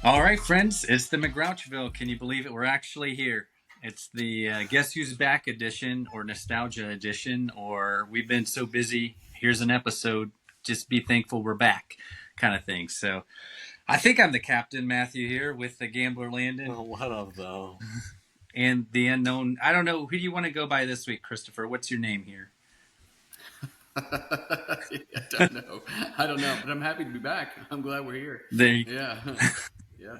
All right, friends, it's the McGrouchville. Can you believe it? We're actually here. It's the Guess Who's Back edition or Nostalgia edition, or we've been so busy. Here's an episode. Just be thankful we're back, kind of thing. So I think I'm the captain, Matthew, here with the gambler Landon Oh, what up, though? and the unknown. I don't know. Who do you want to go by this week, Christopher? What's your name here? I don't know, but I'm happy to be back. I'm glad we're here. There you Yeah. Yeah.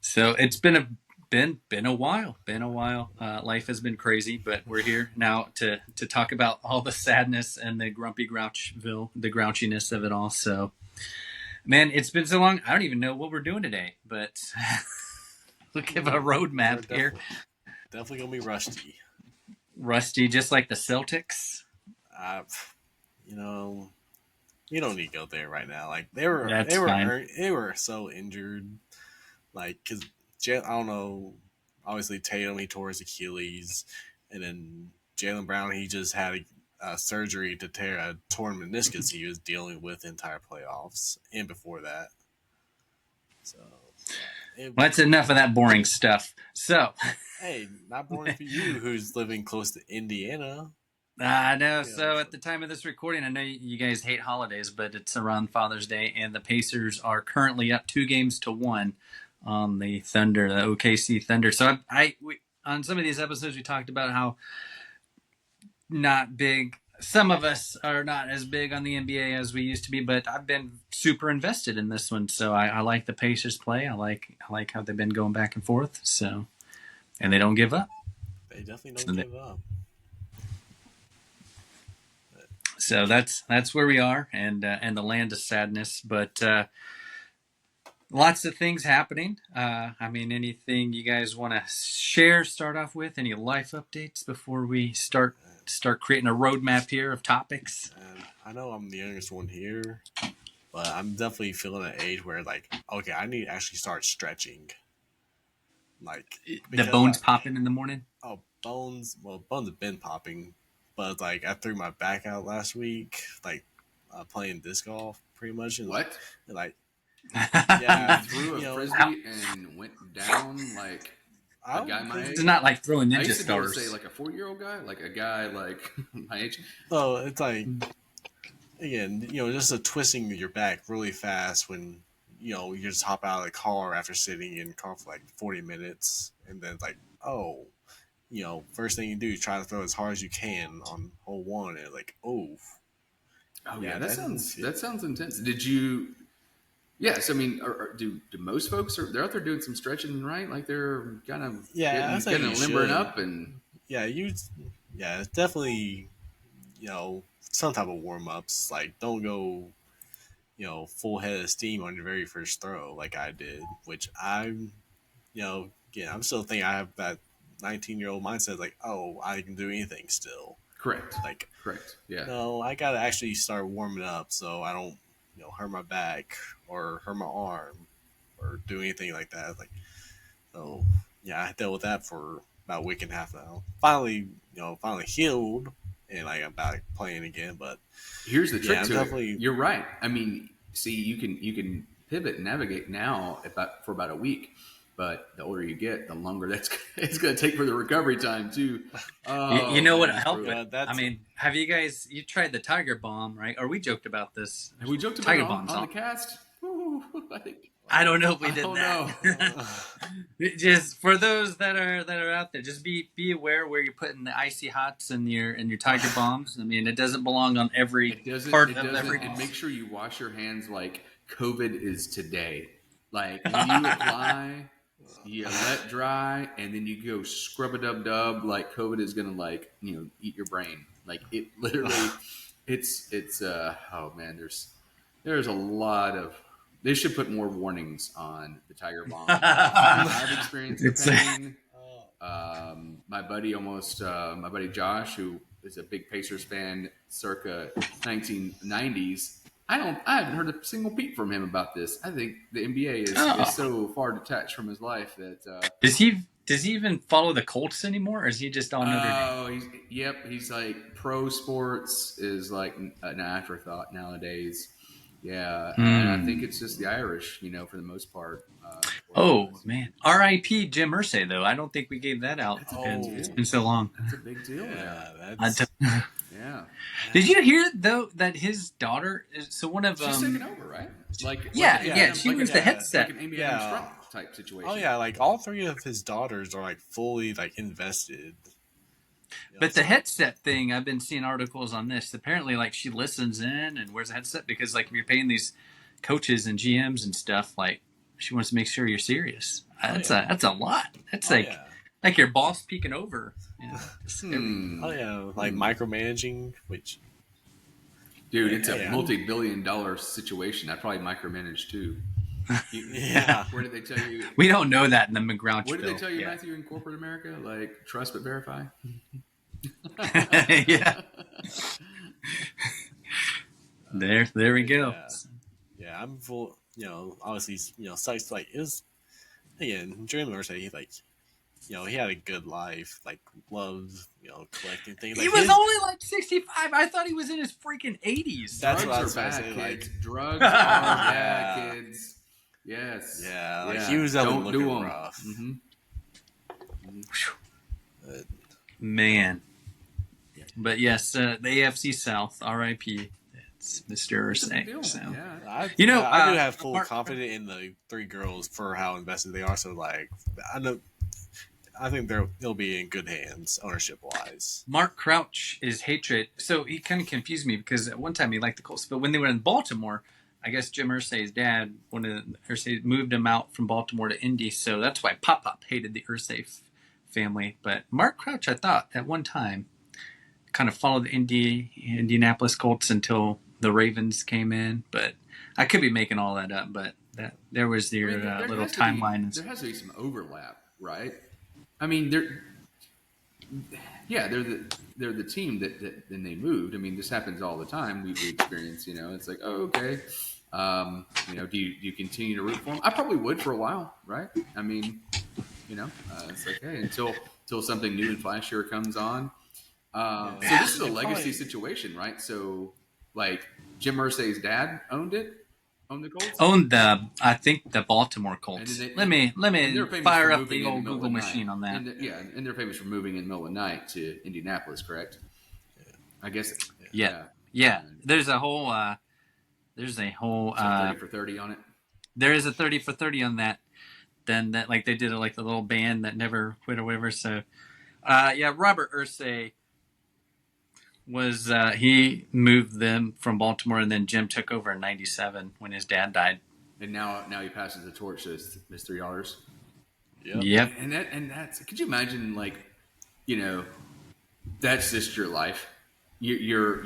So it's been a while. Been a while. Life has been crazy, but we're here now to talk about all the sadness and the grumpy Grouchville, the grouchiness of it all. So, man, it's been so long. I don't even know what we're doing today, but we'll give a roadmap here. Definitely gonna be rusty. Rusty, just like the Celtics. Uh, you know, you don't need to go there right now. Like That's they were fine. hurt, they were so injured. Like, cause I don't know. Obviously, Tatum he tore his Achilles, and then Jalen Brown he just had a surgery to tear a torn meniscus he was dealing with the entire playoffs and before that. So, it, Well, that's enough of that boring stuff. So, hey, not boring for you who's living close to Indiana. I know. Yeah, So at the time of this recording, I know you guys hate holidays, but it's around Father's Day, and the Pacers are currently up 2-1 on the Thunder, the OKC Thunder. So on some of these episodes, we talked about how not big. Some of us are not as big on the NBA as we used to be, but I've been super invested in this one. So I like the Pacers play. I like how they've been going back and forth. So, and they don't give up. They definitely don't give up. So that's where we are, and the land of sadness. But lots of things happening. I mean, anything you guys want to share? Start off with any life updates before we start creating a roadmap here of topics. And I know I'm the youngest one here, but I'm definitely feeling an age where like, okay, I need to actually start stretching. Like The bones popping in the morning. Oh, bones. Well, bones have been popping, but like I threw my back out last week, like playing disc golf, pretty much. And, What? Like, yeah, threw a frisbee and went down like a guy my age. It's not like throwing ninja I used to be able stars. to say like a 4-year-old guy, like a guy like my age. So it's like, again, just a twisting your back really fast when you just hop out of the car after sitting in the car for like 40 minutes, and then it's like, oh. First thing you do is try to throw as hard as you can on hole one, and like, oh yeah, that sounds intense. Did you? Yes, I mean, do most folks they're out there doing some stretching, right? Like they're kind of getting limbering up, and it's definitely some type of warm ups. Like, don't go full head of steam on your very first throw like I did, which I'm again I'm still thinking I have that 19-year-old mindset, like, oh, I can do anything still. Correct. Like, correct. Yeah. No, I gotta actually start warming up so I don't, hurt my back or hurt my arm or do anything like that. Like, so yeah, I dealt with that for about a week and a half now. Finally, finally healed and like I'm back playing again. But here's the trick to it. You're right. I mean, see, you can pivot and navigate now for about a week. But the older you get, the longer it's going to take for the recovery time too. You know what helped with? I mean, have you tried the Tiger Bomb, right? Or we joked about this. Have we joked about Tiger Bombs on the cast? Ooh, I don't know if we did that. Just for those that are out there, just be aware where you're putting the icy hots and your Tiger Bombs. I mean, it doesn't belong on every part of every. And make sure you wash your hands like COVID is today. Like when you apply. You let dry, and then you go scrub a dub. Like COVID is gonna eat your brain. Like it literally, it's oh man, there's a lot of. They should put more warnings on the Tiger Bomb. I've experienced the pain. My buddy Josh, who is a big Pacers fan, circa 1990s. I haven't heard a single peep from him about this. I think the NBA is so far detached from his life that does he even follow the Colts anymore, or is he just on Notre Dame? He's like pro sports is like an afterthought nowadays. Yeah, and I think it's just the Irish, for the most part. Oh man, R.I.P. Jim Irsay though. I don't think we gave that out. That's a And big it's deal. been so long. That's a big deal Yeah, there. that's Yeah. Did you hear though that his daughter? So one of She's taking over, right? Yeah, she was the headset. Like an Amy Yeah. Adams Strunk type situation. Oh yeah, like all three of his daughters are like fully like invested. But the headset thing, I've been seeing articles on this. Apparently, like she listens in and wears a headset because, like, if you're paying these coaches and GMs and stuff, like she wants to make sure you're serious. That's a lot. That's like your boss peeking over. Oh yeah, like micromanaging, which. Dude, it's a multi-billion-dollar situation. I probably micromanage too. Yeah. Where did they tell you? We don't know that in the McGrouchville. What did they tell you, Matthew, in corporate America? Like, trust but verify? Yeah. There we go. Yeah, I'm full. Obviously, sites like it was again. Jeremy Miller said he he had a good life, like loved, collecting things. He Like was only like 65. I thought he was in his freaking 80s. That's what I Drugs was are trying to bad, say. kids. Like, Drugs are bad, kids. Yes. Yeah, like he was out looking do 'em. rough. Mm-hmm. Man. But yes, the AFC South, RIP. It's Mr. Ursay. So. Yeah. I do have full confidence in the three girls for how invested they are. So like, I think they'll be in good hands ownership wise. Mark Crouch is hatred. So he kind of confused me because at one time he liked the Colts, but when they were in Baltimore, I guess Jim Irsay's dad, Irsay moved him out from Baltimore to Indy, so that's why Pop hated the Irsay family. But Mark Crouch, I thought at one time, kind of followed the Indianapolis Colts until the Ravens came in. But I could be making all that up. But there was your little timeline. There has to be some overlap, right? I mean, they're the team that then they moved. I mean, this happens all the time. We experience, it's like, oh, okay. Do you continue to root for them? I probably would for a while, right? I mean, it's like, hey, until something new and flashier comes on. So this is a legacy situation, right? So, like, Jim Irsay's dad owned the Colts. I think the Baltimore Colts. Let me fire up the old Google machine on that. And they're famous for moving in the middle of the night to Indianapolis, correct? I guess. Yeah. There's a whole 30 for 30 on it. There is a 30 for 30 on that. Then that, like, they did like the little band that never quit or whatever. So, Robert Irsay was he moved them from Baltimore, and then Jim took over in '97 when his dad died. And now he passes the torch to his three daughters. Yep. And that's, could you imagine, like, that's just your life. You're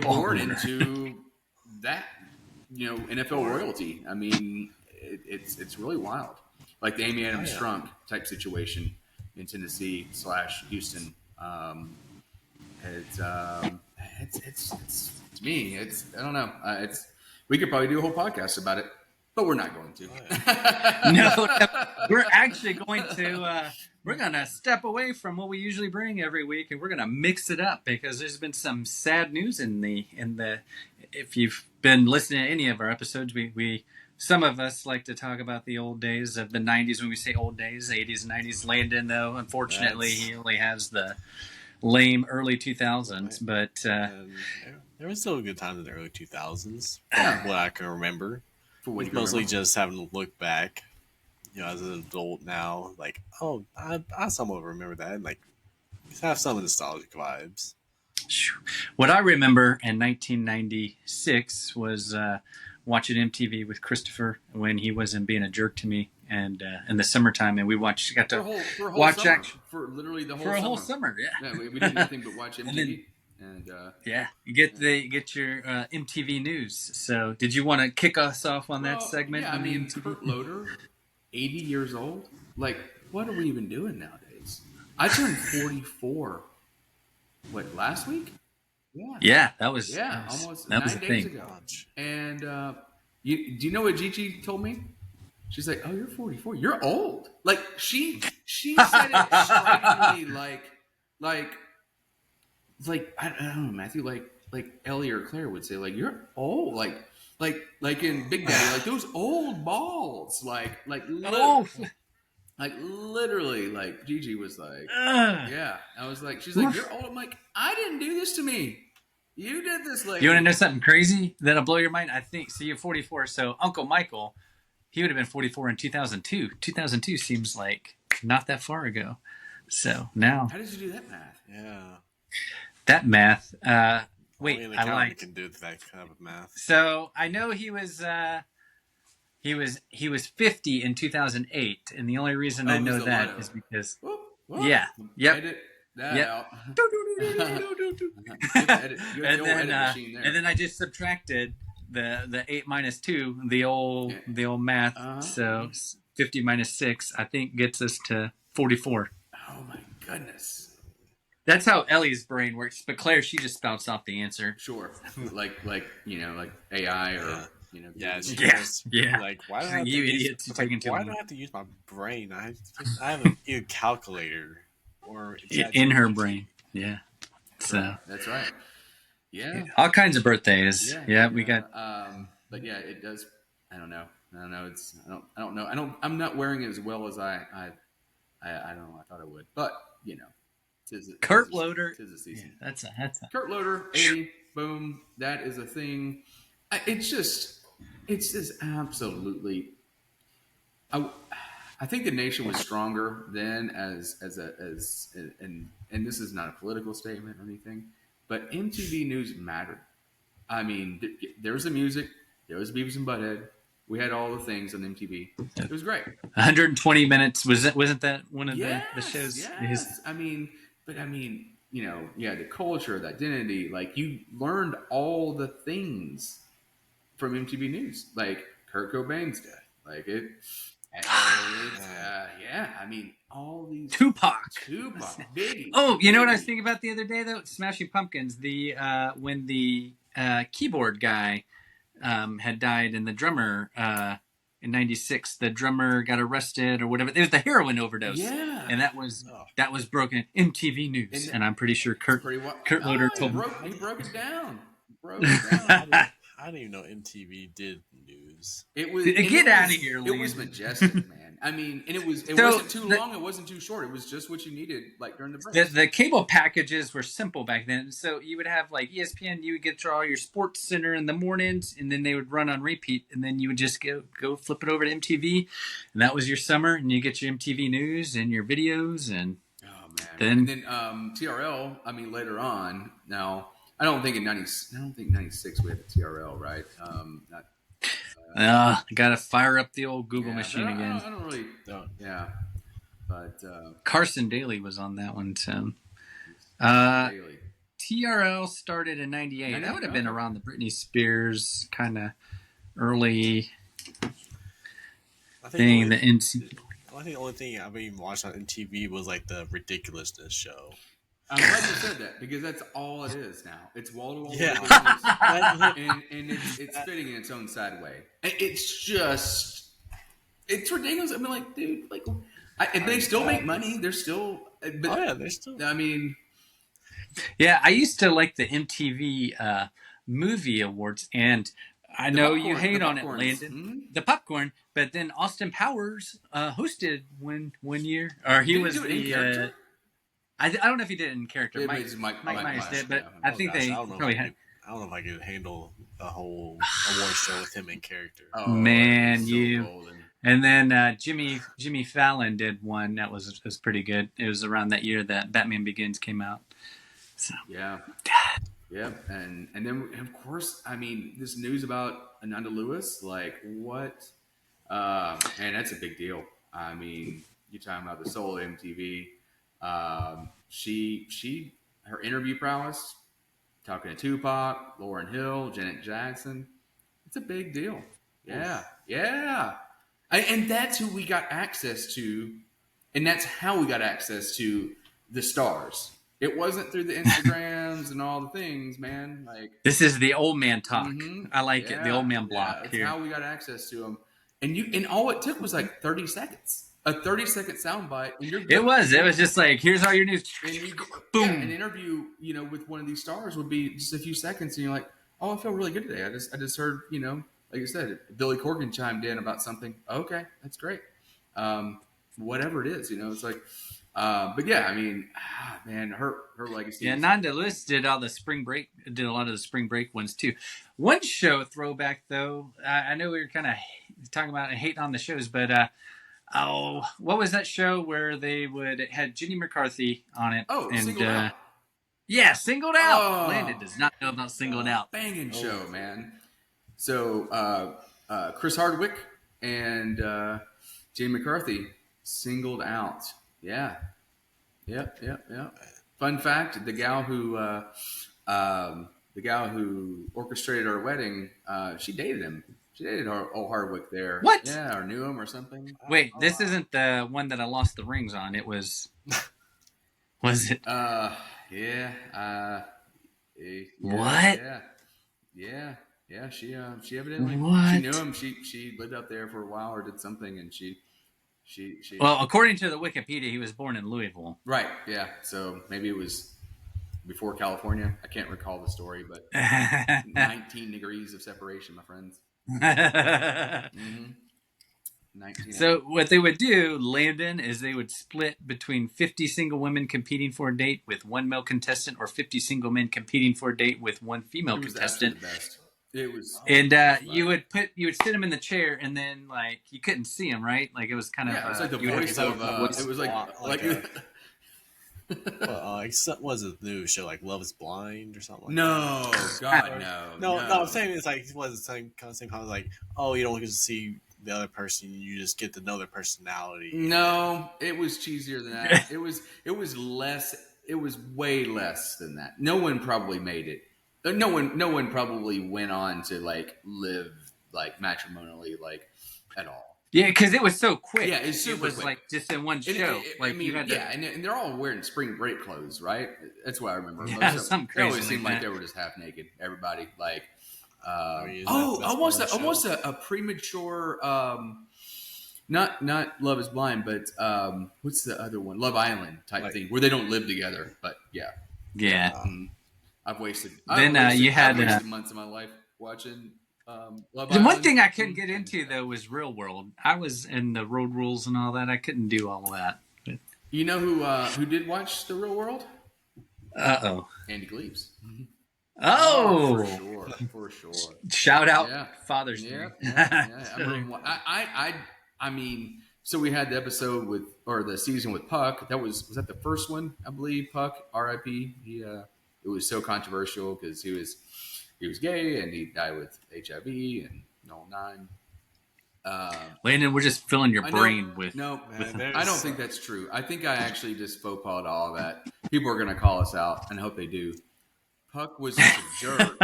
born into that, NFL royalty. I mean, it's really wild. Like the Amy Adams Strunk type situation in Tennessee / Houston. It's to me, I don't know. We could probably do a whole podcast about it, but we're not going to. No, we're actually going to. We're gonna step away from what we usually bring every week, and we're gonna mix it up because there's been some sad news in the. If you've been listening to any of our episodes, we some of us like to talk about the old days of the '90s. When we say old days, '80s and '90s. Landon, though, unfortunately, he only has the lame early 2000s. But there was still a good time in the early 2000s, from what I can remember. Mostly just having to look back, as an adult now, like, oh, I somewhat remember that, and like, have some nostalgic vibes. What I remember in 1996 was watching MTV with Christopher when he wasn't being a jerk to me, and in the summertime, and we watch literally the whole summer. Yeah, we didn't do anything but watch MTV. You get your MTV news. So, did you want to kick us off on that segment? Yeah, I mean, Kurt Loder, 80 years old. Like, what are we even doing nowadays? I turned 44. What, last week? Yeah, that was almost that 9 days ago. And do you know what Gigi told me? She's like, "Oh, you're 44. You're old." Like she said it strikingly like I don't know, Matthew. Like Ellie or Claire would say, like, you're old, like in Big Daddy, like those old balls, Oh, like literally, like Gigi was like, ugh. yeah. I was like, she's like, you're old. I'm like, I didn't do this to me. You did this, lady. You want to know something crazy that'll blow your mind? I think. So you're 44. So Uncle Michael, he would have been 44 in 2002. 2002 seems like not that far ago. So now How did you do that math? Yeah. that math. Only Wait, an I accountant lied. can do that kind of math. So I know he was 50 in 2008, and the only reason I know that is because Whoop. yeah, yep, Edit that yep. out. And then I just subtracted the 8 minus 2, the old math. So 50 minus 6, I think, gets us to 44. Oh my goodness. That's how Ellie's brain works. But Claire, she just spouts off the answer. Sure. like AI or Yeah. Yeah. Like, why do I have You to use, idiots, you're taking too why long. do I have to use my brain? I have a calculator or In her brain. Yeah. So that's right. Yeah. all kinds of birthdays. Yeah, we got. But yeah, it does. I don't know. It's. I don't know. I'm not wearing it as well as I don't know. I thought I would, but Kurt Loder. Tis a season. Yeah, that's a. Kurt Loder, 80, boom. That is a thing. It's just absolutely. I think the nation was stronger then and this is not a political statement or anything, but MTV News mattered. I mean, there was the music, there was Beavis and Butthead. We had all the things on MTV. It was great. 120 minutes. Wasn't that one of the shows? Yes. I mean, the culture, the identity, like you learned all the things from MTV News, like Kurt Cobain's death, like it. I mean, all these Tupac, Biggie. Oh, you know what I was thinking about the other day though? Smashing Pumpkins. The when the keyboard guy had died, and the drummer in '96, the drummer got arrested or whatever. It was the heroin overdose. Yeah, and that was broken MTV News, and I'm pretty sure Kurt Loder told me. He broke it down. I didn't even know MTV did news. It was get out of here, Lee. It was majestic, man. I mean, and it wasn't too long. It wasn't too short. It was just what you needed, like during the break. The cable packages were simple back then. So you would have like ESPN. You would get all your Sports Center in the mornings, and then they would run on repeat. And then you would just go flip it over to MTV, and that was your summer. And you get your MTV News and your videos, and and then TRL. I mean, later on. Now, I don't think '96 we had the TRL, right? I gotta fire up the old Google machine again. I don't really. Yeah, but Carson Daly was on that one too. TRL started in '98. That would have been around the Britney Spears kind of early thing. The NC. I think the only thing I've even watched on MTV was like the Ridiculousness show. I'm glad you said that because that's all it is now. It's wall to wall, and it's fitting in its own sad way. It's ridiculous. I mean, like, dude, like, they still make money. They're still, they're still. I mean, yeah, I used to like the MTV movie awards, and I know you hate on it, Landon. Mm-hmm. The popcorn, but then Austin Powers hosted one year, or he was the. I don't know if he did it in character. Mike Myers did, but I think they probably had. I don't know if I could handle a whole award show with him in character. Oh, man, golden. And then Jimmy Fallon did one that was pretty good. It was around that year that Batman Begins came out. So yeah, and then of course, I mean, this news about Ananda Lewis, like what? And that's a big deal. I mean, you're talking about the soul of MTV. Her interview prowess, talking to Tupac, Lauryn Hill, Janet Jackson, it's a big deal. Yeah. And that's who we got access to, and that's how we got access to the stars. It wasn't through the Instagrams and all the things, man. Like, this is the old man talk. Mm-hmm. I like it. The old man block. That's how we got access to them. And all it took was like 30 seconds. a 30-second soundbite, and you're good. It was just like, here's all your news. And you Boom. Yeah, an interview, with one of these stars would be just a few seconds, and you're like, "Oh, I feel really good today. I just heard, like you said, Billy Corgan chimed in about something. Okay, that's great. Whatever it is, it's like, but yeah, I mean, man, her legacy. Yeah, Nanda Lewis did a lot of the spring break ones too. One show throwback though, I know we were kind of talking about hating on the shows, but what was that show where it had Jenny McCarthy on it? Oh, and Singled Out. Yeah, Singled Out. Oh, Landon does not know about Singled Out. Banging show, man. So Chris Hardwick and Jenny McCarthy, Singled Out. Yeah. Yep. Fun fact: the gal who orchestrated our wedding, she dated him. She dated old Hardwick there. What? Yeah, or knew him or something. Wait, this isn't the one that I lost the rings on. It was. Was it? Yeah. What? Yeah. She evidently What? she knew him. She lived out there for a while or did something, and she. Well, according to the Wikipedia, he was born in Louisville. Right. Yeah. So maybe it was before California. I can't recall the story, but 19 degrees of separation, my friends. Mm-hmm. 19. So what they would do, Landon, is they would split between 50 single women competing for a date with one male contestant, or 50 single men competing for a date with one female contestant. The best. It was, and you would sit him in the chair, and then like you couldn't see him, right? Like it was kind of it was like the voice of it was like was it the new show like Love Is Blind or something? No, God, no. I'm saying it's like it was the same kind of like, oh, you don't get to see the other person, you just get to know their personality. No, it was cheesier than that. it was less. It was way less than that. No one probably made it. No one probably went on to like live like matrimonially like at all. Yeah, because it was so quick. Yeah, it was quick. Like just in one show. You had to... and they're all wearing spring break clothes, right? That's what I remember. Yeah, something crazy. It always seemed like they were just half naked. Everybody like. Almost a premature. Not Love Is Blind, but what's the other one? Love Island type thing where they don't live together. But yeah. I've wasted months of my life watching Love Island. The one thing I couldn't get into though was Real World. I was in the road rules and all that. I couldn't do all of that. But... You know who did watch The Real World? Andy Gleaves. Oh, for sure. Shout out Father's Day. I mean, so we had the episode the season with Puck. Was that the first one? I believe Puck, R.I.P. It was so controversial because he was gay and he died with HIV and the whole nine. Landon, we're just filling your brain with. No, I don't think that's true. I think I actually just faux pas all of that. People are going to call us out, and I hope they do. Puck was just a jerk.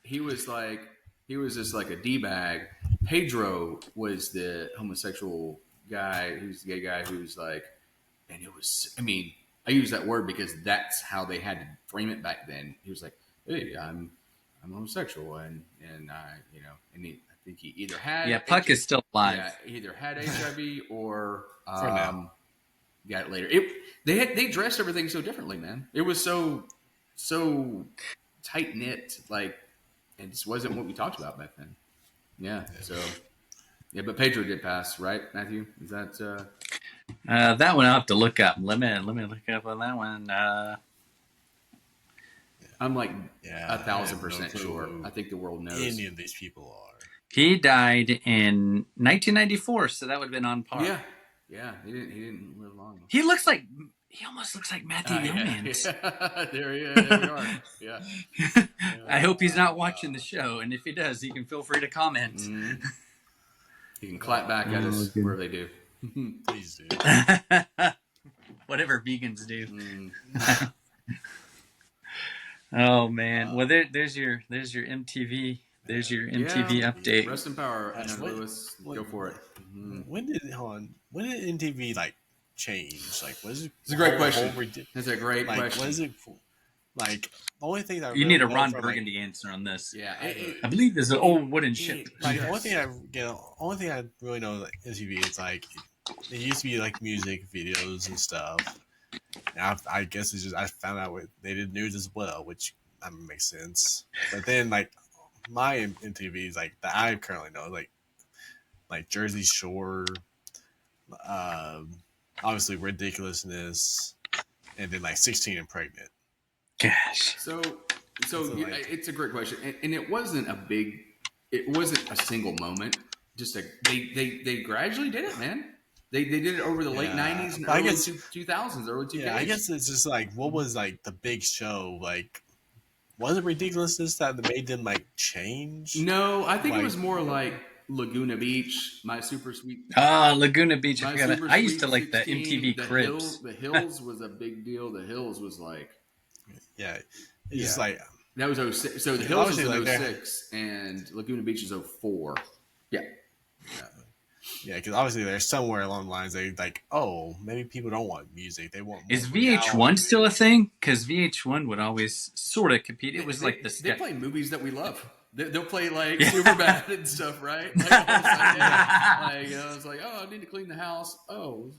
He was just like a D-bag. Pedro was the homosexual guy. He was the gay guy who was like, and it was, I mean, I use that word because that's how they had to frame it back then. He was like, hey, I'm homosexual. And I, and I think he either had. Puck is still alive. Yeah, he either had HIV or got it later. They dressed everything so differently, man. It was so tight knit, like it just wasn't what we talked about back then. Yeah. So but Pedro did pass, right, Matthew? Is that that one I'll have to look up. Let me look up on that one. I'm like 1,000% sure. I think the world knows any of these people are. He died in 1994, so that would have been on par. Yeah. He didn't live long. He almost looks like Matthew Yeomans. Yeah. There we are. Yeah. I hope he's not watching the show, and if he does, he can feel free to comment. Mm-hmm. He can clap back at us where they do. Please do. Whatever vegans do. Oh man. Well, there's your MTV. There's your MTV update. Rest in power, Anna Lewis. Go for it. Mm-hmm. When did MTV like change? Like, was it? It's a great question. That's a great question. What is it? Like, the only thing that you need a Ron Burgundy answer on this. Yeah, I believe there's an old wooden ship. Like, the only thing I really know like MTV is like it used to be like music videos and stuff. Now I guess it's just I found out they did news as well, which makes sense. But then like my MTV is like that I currently know like Jersey Shore, um, obviously ridiculousness, and then like 16 and pregnant. Gosh. So like, it's a great question, and it wasn't it wasn't a single moment. Just they gradually did it, man. They did it over the late '90s and I early guess 2000s, early 2000s. yeah, I guess it's just like what was like the big show like. Was it ridiculousness that made them like change? No, I think like, it was more like Laguna Beach, My Super Sweet. Laguna Beach. I My forgot. Super I used to Sweet like the 16. MTV Cribs. The Hills was a big deal. The Hills was like, yeah, it's just like that was 06. So the Hills was in like 06 and Laguna Beach is 04. Yeah. Yeah, because obviously there's somewhere along the lines they like, oh, maybe people don't want music; they want. Is VH1 still a thing? Because VH1 would always sort of compete. It was like the they play movies that we love. They'll play like Superbad and stuff, right? Like, like it's like, oh, I need to clean the house. Oh,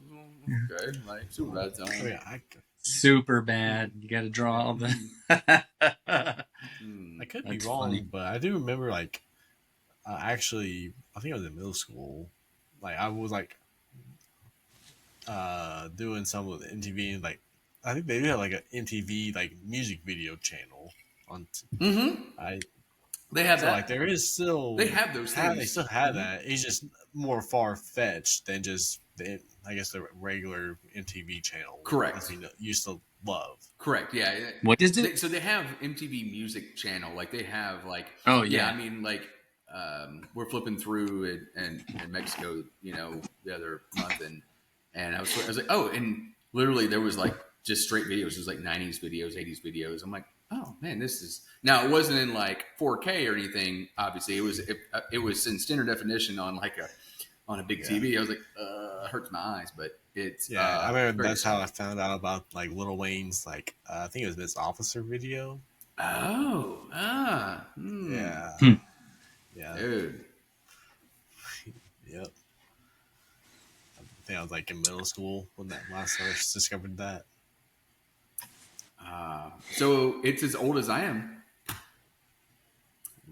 okay, like Superbad's on. Oh, yeah, super bad. You got to draw all the. I could be wrong, funny. But I do remember like, actually, I think I was in middle school. Like I was like, doing some with MTV and like, I think they do have like an MTV like music video channel on. They have that. Like there is still they have those things. They still have that. It's just more far fetched than just I guess the regular MTV channel. Correct. As we used to love. Correct. Yeah. What is it? So they have MTV Music Channel. Like they have like. Oh yeah. I mean like. We're flipping through it in Mexico, you know, the other month, and I was like, oh, and literally there was like just straight videos. It was like 90s videos, 80s videos. I'm like, oh man, this is now. It wasn't in like 4K or anything. Obviously, it was in standard definition on like on a big TV. I was like, it hurts my eyes, but it's I remember that's how I found out about like Lil Wayne's like I think it was Miss Officer video. Oh, yeah. Yeah. Dude. Yep. I think I was like in middle school when I first discovered that. So it's as old as I am.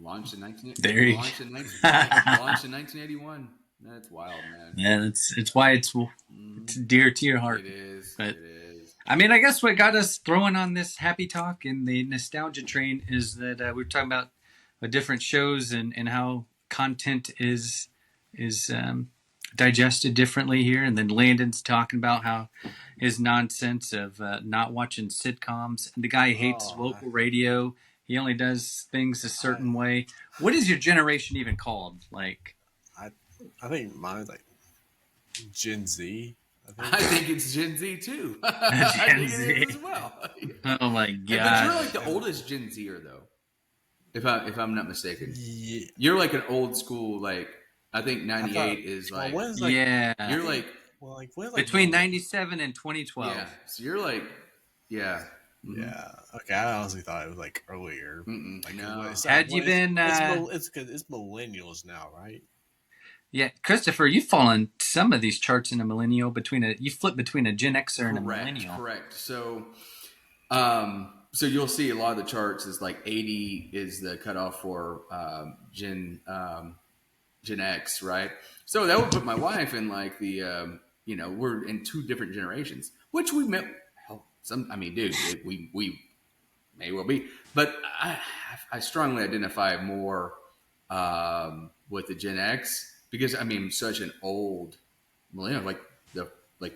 Launched in 1981. That's wild, man. Yeah, it's why it's dear to your heart. It is. But, it is. I mean, I guess what got us throwing on this happy talk and the nostalgia train is that we were talking about different shows and how content is digested differently here. And then Landon's talking about how his nonsense of not watching sitcoms. And the guy hates local radio. He only does things a certain way. What is your generation even called? Like, I think mine's like Gen Z. I think it's Gen Z too. Gen I think Z. it is as well. Oh my god! But you're like the oldest Gen Zer though. If I'm not mistaken, yeah. You're like an old school. Like I think 98 is like, yeah. You're like between 97 and 2012. Yeah, so you're like yeah. Okay, I honestly thought it was like earlier. Like, no. Had you been? It's millennials now, right? Yeah, Christopher, you've fallen some of these charts in a millennial you flip between a Gen Xer and a millennial. Correct. So, so you'll see a lot of the charts is like 80 is the cutoff for Gen X, right? So that would put my wife in like the we're in two different generations, which we met. Dude, we may well be, but I strongly identify more with the Gen X because such an old millennial, like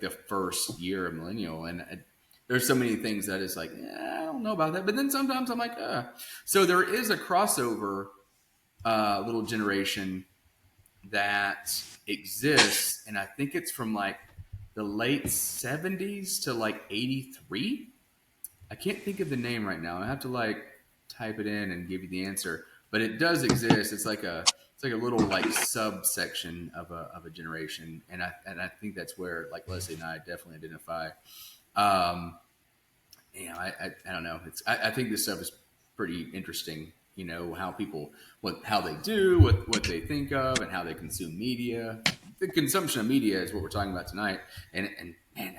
the first year of millennial, and there's so many things that is like, I don't know about that. But then sometimes I'm like, So there is a crossover little generation that exists, and I think it's from like the late 70s to like 83. I can't think of the name right now. I have to like type it in and give you the answer. But it does exist. It's like a little like subsection of a generation, and I think that's where like Leslie and I definitely identify. I don't know. I think this stuff is pretty interesting. You know how people how they do, what they think of, and how they consume media. the consumption of media is what we're talking about tonight, and man,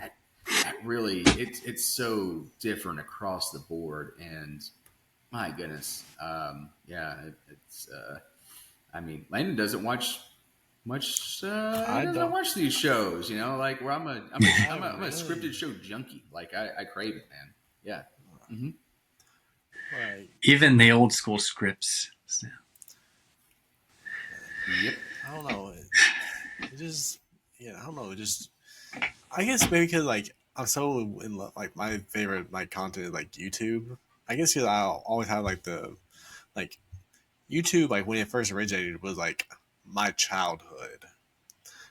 that really it's so different across the board, and my goodness, it's. I mean, Landon doesn't watch much. He doesn't watch these shows, you know. Like where I'm a scripted show junkie. Like I crave it, man. Yeah. Mm-hmm. Like, even the old school scripts. So. Yep. I don't know. It just, yeah, I don't know. It just, I guess maybe because like I'm so in love, like my favorite like content is like YouTube. I guess because I'll always have like the like YouTube, like when it first originated was like my childhood.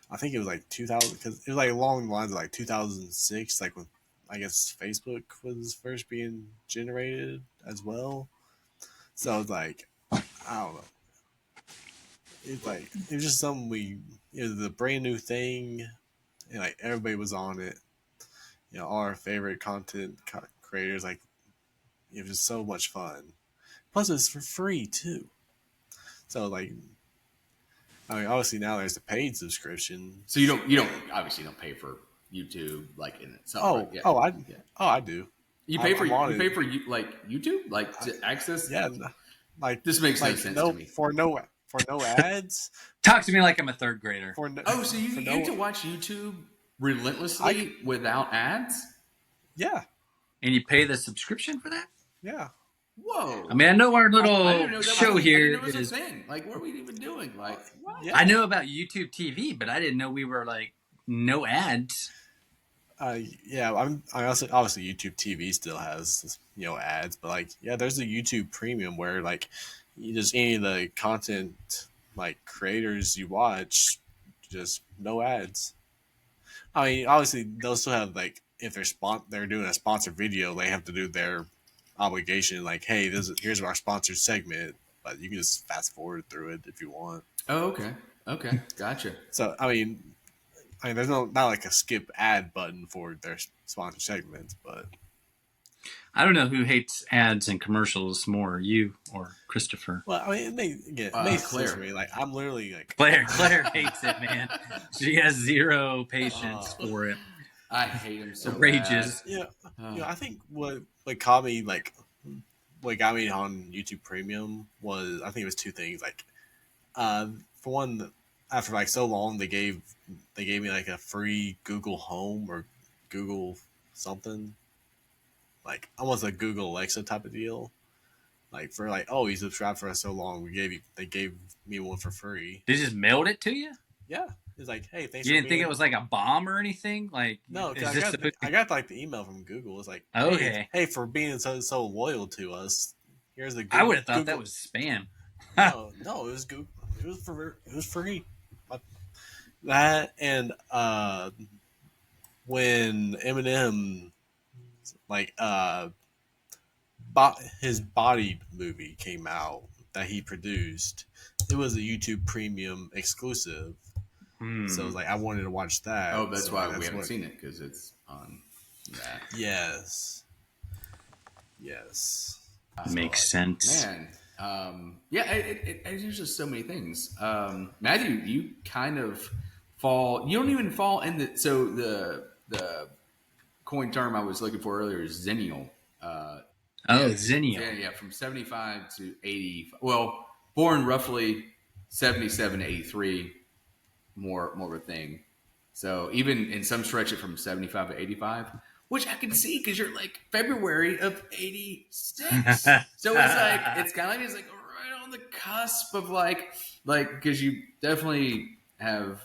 I think it was like 2000 because it was like along the lines of like 2006, like when I guess Facebook was first being generated as well. So it's like I don't know. It's like it was just something it was a brand new thing, and like everybody was on it. You know, all our favorite content creators, like it was just so much fun. Plus, it's for free too. So like, I mean, obviously now there's a paid subscription. So you don't obviously don't pay for YouTube like in itself. Right? I do. You pay for like YouTube like to access. Yeah, like this makes no sense to me. For no ads. Talk to me like I'm a third grader. So you get to watch YouTube relentlessly without ads? Yeah. And you pay the subscription for that? Yeah. Whoa! I mean, I know our little show here is a thing. Like, what are we even doing? Like, what? Yeah. I know about YouTube TV, but I didn't know we were like no ads. Yeah, I also obviously YouTube TV still has ads, but like there's a YouTube Premium where like you just any of the content like creators you watch, just no ads. I mean, obviously they'll still have like if they're doing a sponsored video, they have to do their obligation. Like, hey, here's our sponsored segment, but you can just fast forward through it if you want. Oh, okay, gotcha. So I mean, there's not like a skip ad button for their sponsored segments, but I don't know who hates ads and commercials more, you or Christopher. Well, I mean, it makes Claire. Me. Like I'm literally like Claire hates it, man. She has zero patience for it. I hate him so rages. Yeah, I think what got me what got me on YouTube Premium was I think it was two things. Like, for one, after like so long, they gave me like a free Google Home or Google something, like almost a Google Alexa type of deal. Like for like, oh, you subscribed for us so long, they gave me one for free. They just mailed it to you? Yeah. It's like, hey, thanks. You didn't think it was like a bomb or anything? Like, no, I got like the email from Google. It's like, okay, hey, for being so loyal to us, here's the. I would have thought that was spam. no, it was Google. It was free. That and when Eminem his Body movie came out that he produced, it was a YouTube Premium exclusive. So like I wanted to watch that. Oh, that's why we haven't seen it because it's on that. Yes. Makes sense. Man, there's just so many things. Matthew, you kind of fall. You don't even fall in the. So the coin term I was looking for earlier is Zennial. Zennial. Yeah, from 75 to 80. Well, born roughly 77 to 83. More of a thing. So even in some stretch it from 75 to 85, which I can see because you're like February of 86. So it's kind of like it's like right on the cusp of like because you definitely have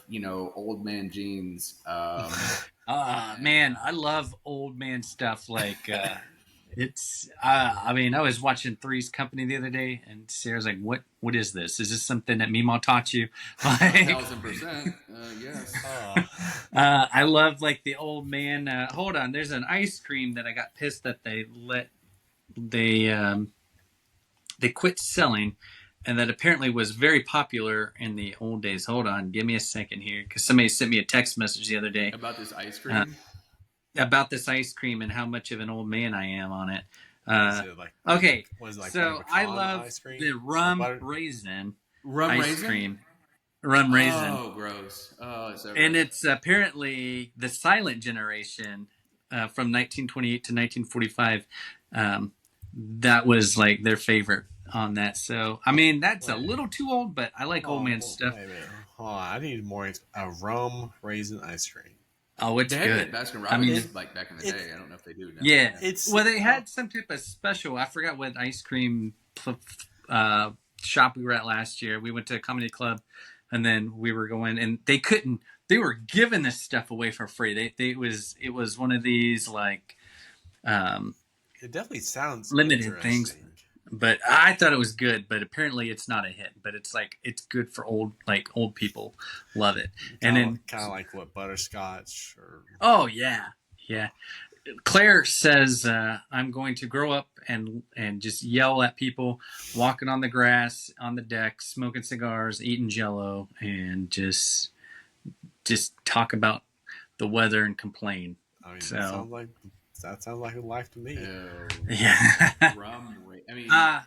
old man genes. Man, I love old man stuff. Like it's I mean, I was watching Three's Company the other day, and Sarah's like, "What is this? Is this something that Meemaw taught you?" Like, 1,000%, yes. I love like the old man. Hold on, there's an ice cream that I got pissed that they quit selling, and that apparently was very popular in the old days. Hold on, give me a second here, because somebody sent me a text message the other day about this ice cream. About this ice cream and how much of an old man I am on it. Okay, so I love the rum raisin ice cream. rum raisin. Oh, gross. Oh, it's so And gross. it's apparently the silent generation from 1928 to 1945. That was like their favorite on that. So, I mean, that's a little too old, but I like old man stuff. Wait a minute. Hold on. I need more. A rum raisin ice cream. Oh, it's They had it good. at Baskin I mean, Robbins like back in the day. I don't know if they do now. yeah. It's Well, they had some type of special. I forgot what ice cream shop we were at last year. We went to a comedy club, and then we were going, and they couldn't. They were giving this stuff away for free. It was one of these like It definitely sounds limited things. interesting. But I thought it was good, but apparently it's not a hit. But it's like it's good for old people love it. And then Kind of like what, butterscotch or oh yeah. Claire says I'm going to grow up and just yell at people walking on the grass on the deck, smoking cigars, eating Jello, and just talk about the weather and complain. I mean, So that sounds like a life to me. Ew. yeah. I mean, I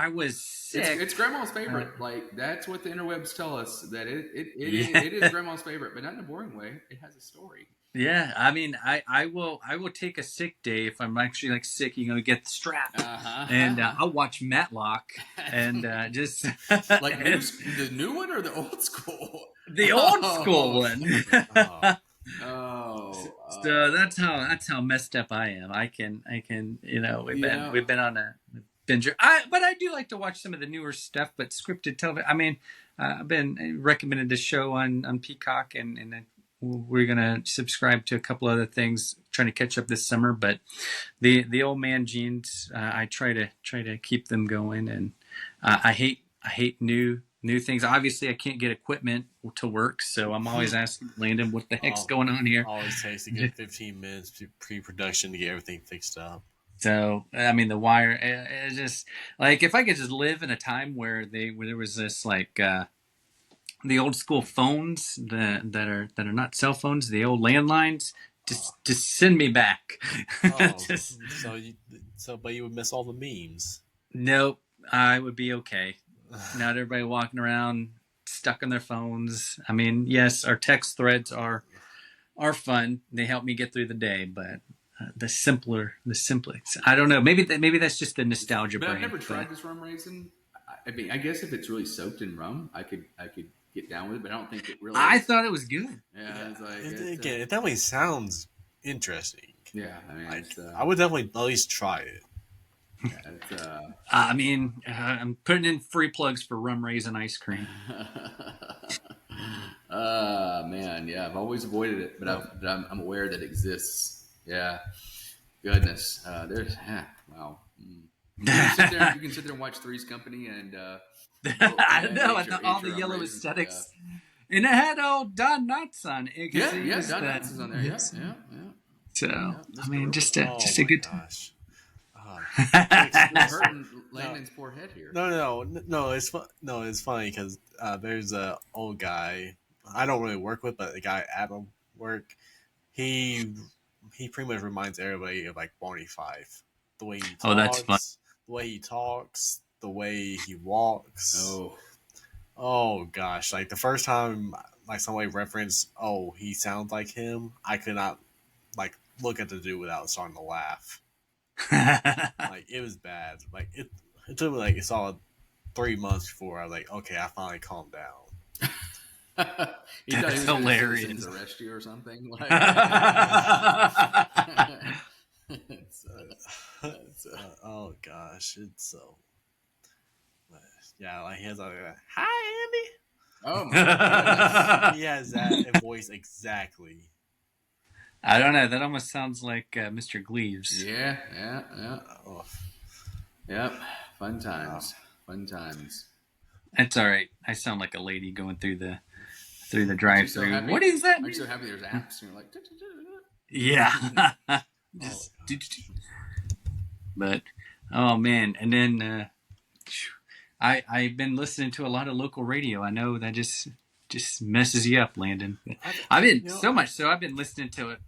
was sick. it's grandma's favorite. Like that's what the interwebs tell us, that it is grandma's favorite, but not in a boring way. It has a story. Yeah, I mean, I will take a sick day if I'm actually like sick. Get the strap, and I'll watch Matlock and just like the new one or the old school. The old school one. So that's how messed up I am. I can we've been on a binge. But I do like to watch some of the newer stuff, but scripted television. I mean, I've been recommended this show on Peacock, and we're gonna subscribe to a couple other things, trying to catch up this summer. But the old man genes, I try to keep them going, and I hate new things. Obviously, I can't get equipment to work, so I'm always asking Landon, what the heck's going on here? Always takes a good 15 minutes pre-production to get everything fixed up. So, I mean, the wire, it just, like, if I could just live in a time where there was this, like, the old school phones that are not cell phones, the old landlines, just send me back. But you would miss all the memes. Nope, I would be okay. Not everybody walking around stuck on their phones. I mean, yes, our text threads are fun. They help me get through the day, but the simplest. I don't know. Maybe that's just the nostalgia. But I've never tried this rum raisin. I mean, I guess if it's really soaked in rum, I could get down with it. But I don't think it really. I thought it was good. Yeah, it's like it definitely sounds interesting. Yeah, I mean, I would definitely at least try it. Yeah, I mean, I'm putting in free plugs for rum raisin ice cream. Man, yeah, I've always avoided it, but I'm aware that it exists. Yeah, goodness, wow. You can sit there and watch Three's Company and I know, all the yellow aesthetics, and it had old Don Knotts on it. Yeah, Don Knotts is on there. Yeah. So I mean, just a good time. Hurting Landon's poor head here. No. It's funny because there's a old guy I don't really work with, but the guy at my work, he pretty much reminds everybody of like Barney Fife. The way he talks, that's fun. The way he talks, the way he walks. Oh gosh! Like the first time, like somebody referenced, "Oh, he sounds like him." I could not like look at the dude without starting to laugh. Like it was bad. Like it took me like a solid 3 months before I was like, okay, I finally calmed down. That's hilarious. Arrest you or something. Like, oh gosh, it's so. Yeah, like he has like, "Hi, Andy." Oh my God. He has that voice exactly. I don't know. That almost sounds like Mr. Gleaves. Yeah. Yep. Fun times. That's all right. I sound like a lady going through the drive-through. What is that? I'm so happy there's apps. And you're like, yeah. But oh man, and then I've been listening to a lot of local radio. I know that just messes you up, Landon. I've been so much so I've been listening to it.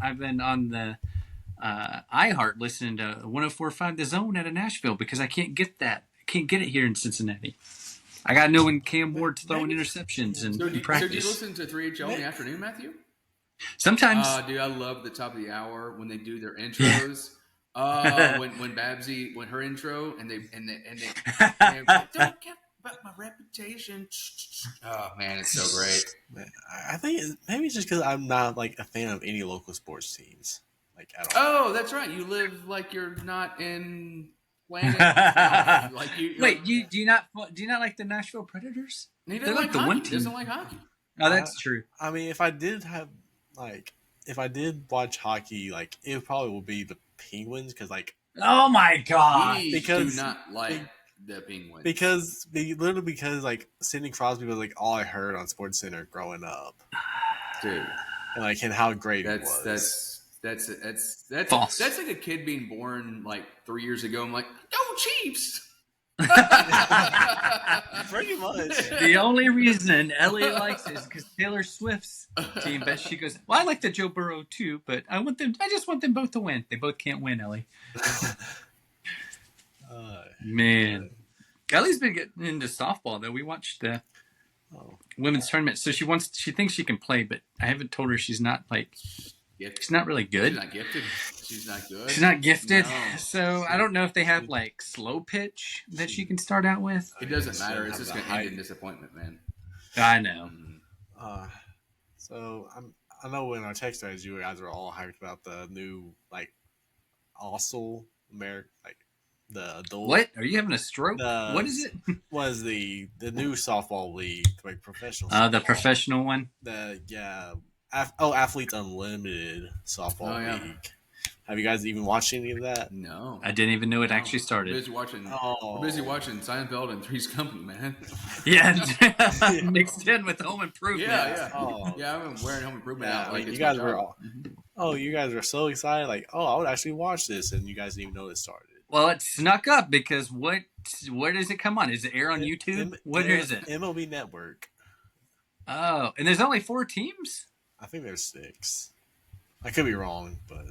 I've been on the iHeart listening to 104.5 The Zone out of Nashville because I can't get that can't get it here in Cincinnati. I gotta know when Cam Ward's throwing interceptions in So do you practice. listen to 3HL in the afternoon, Matthew? Sometimes. Dude, I love the top of the hour when they do their Yeah. intros. When Babsy, when her intro, and they don't get about my reputation. Oh man, it's so great. Man, I think maybe it's just because I'm not like a fan of any local sports teams, like at all. Oh, that's right. You live like you're not in planet. No, like you. Wait, Like, do you not like the Nashville Predators? he They're doesn't like like the hockey. one He team. doesn't like hockey. Oh, that's true. I mean, if I did watch hockey, like it probably would be the Penguins because like Oh my god! We because- do not like the Penguins because like Sidney Crosby was like all I heard on Sports Center growing up, dude. and how great it was. That's False. That's like a kid being born like 3 years ago. I'm like, go Chiefs! Pretty much. The only reason Elliot likes it is because Taylor Swift's team. But she goes, "Well, I like the Joe Burrow too, but I just want them both to win. They both can't win, Ellie." Man, Ellie's been getting into softball though. We watched the women's tournament, so she thinks she can play, but I haven't told her she's not she's not really good. She's not gifted. She's not good. She's not gifted, No. so I don't know if they have like slow pitch that she can start out with. It doesn't matter. It's just going to end in disappointment, man. I know. So I know in our text threads you guys are all hyped about the new like also American like the adult. What? Are you having a stroke? What is it? Was the new softball league, like professional? The professional one. Athletes Unlimited softball league. Have you guys even watched any of that? No, I didn't even know it actually started. We're busy watching Seinfeld and Three's Company, man. Yeah, mixed in with Home Improvement. Yeah. Oh. Yeah, I've been wearing Home Improvement out. Like you guys were you guys were so excited, like, I would actually watch this, and you guys didn't even know it started. Well, it snuck up because where does it come on? Is it air on YouTube? Where is it? MLB Network. Oh, and there's only 4 teams? I think there's 6. I could be wrong, but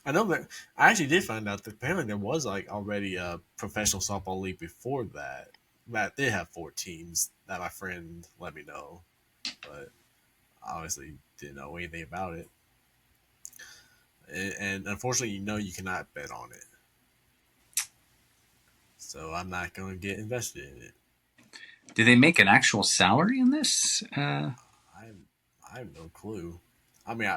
I know that I actually did find out that apparently there was like already a professional softball league before that. That did have 4 teams that my friend let me know, but I obviously didn't know anything about it. And unfortunately, you cannot bet on it. So I'm not going to get invested in it. Do they make an actual salary in this? I have no clue. I mean,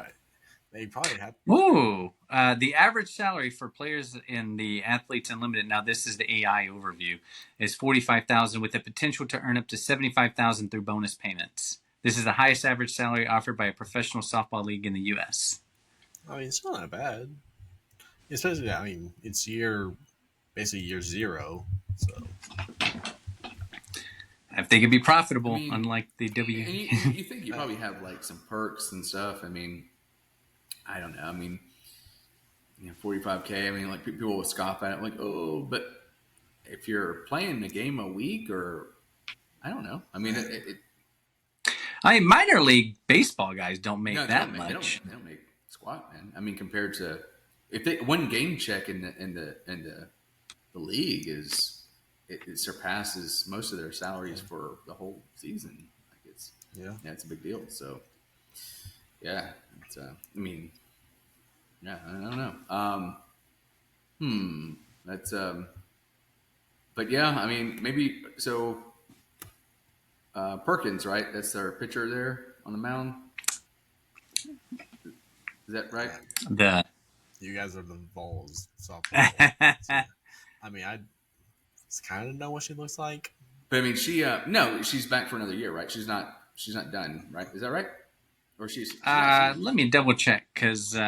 they probably have. Ooh, the average salary for players in the Athletes Unlimited. Now, this is the AI overview. Is $45,000 with the potential to earn up to $75,000 through bonus payments. This is the highest average salary offered by a professional softball league in the U.S. I mean, it's still not bad. Especially, I mean, it's basically year 0. So if they could be profitable, unlike the W. And you think you probably have like some perks and stuff. I mean, I don't know. I mean, 45K. I mean, like people will scoff at it, like, oh, but if you're playing a game a week, or I don't know. I mean, I mean, minor league baseball guys don't make that much. They don't make squat, man. I mean, compared to if they one game check in the league it surpasses most of their salaries for the whole season. Like it's a big deal. So yeah, it's I mean, yeah, I don't know. That's but yeah, I mean, maybe so. Perkins, right? That's our pitcher there on the mound. Is that right? You guys are the Vols softball. So, I mean, I kind of know what she looks like. But I mean, she's back for another year, right? She's not done, right? Is that right? Or she's let me double check because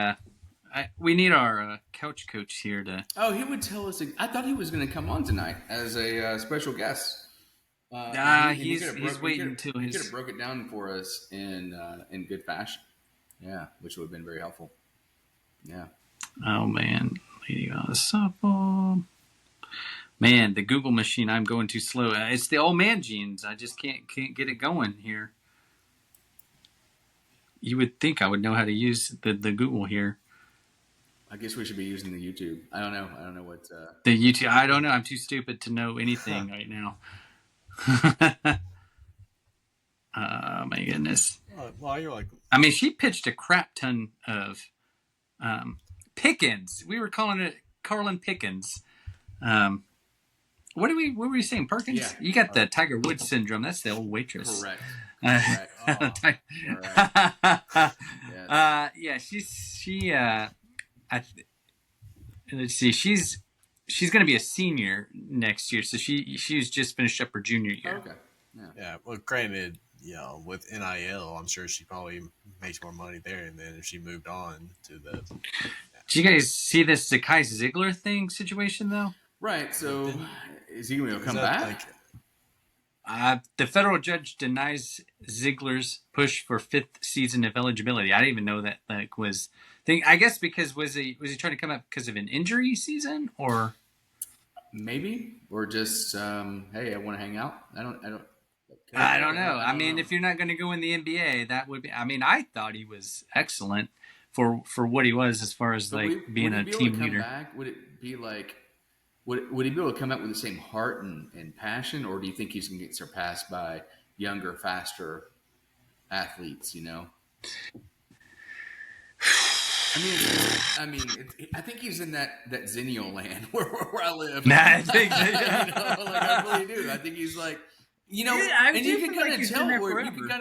we need our couch coach here to. Oh, he would tell us. I thought he was going to come on tonight as a special guest. He's waiting until he could have broke it down for us in good fashion. Yeah, which would have been very helpful. Yeah. Oh man, Lady softball. Man, the Google machine. I'm going too slow. It's the old man genes. I just can't get it going here. You would think I would know how to use the Google here. I guess we should be using the YouTube. I don't know. I don't know what. The YouTube. I don't know. I'm too stupid to know anything right now. Oh my goodness. Well, you're like, I mean, she pitched a crap ton of Pickens. We were calling it Carlin Pickens. What were we saying? Perkins? Yeah. You got the Tiger Woods syndrome. That's the old waitress. Correct. Correct. Yes. Yeah, let's see. She's going to be a senior next year, so she's just finished up her junior year. Okay. yeah. Well, granted, with NIL, I'm sure she probably makes more money there, and then if she moved on to the. Did you guys see this Zakai Ziegler situation though? Right. So, is he going to come back? The federal judge denies Ziegler's push for 5th season of eligibility. I didn't even know that was thing. I guess because was he trying to come up because of an injury season or maybe, or just hey, I want to hang out. I don't know. I mean, if you're not going to go in the NBA, that would be. I mean, I thought he was excellent for what he was as far as being a team leader. Back? Would it be like? Would he be able to come out with the same heart and passion, or do you think he's going to get surpassed by younger, faster athletes? I think he's in that Zennial land where I live. I think, I really do. I think he's like, and you can kind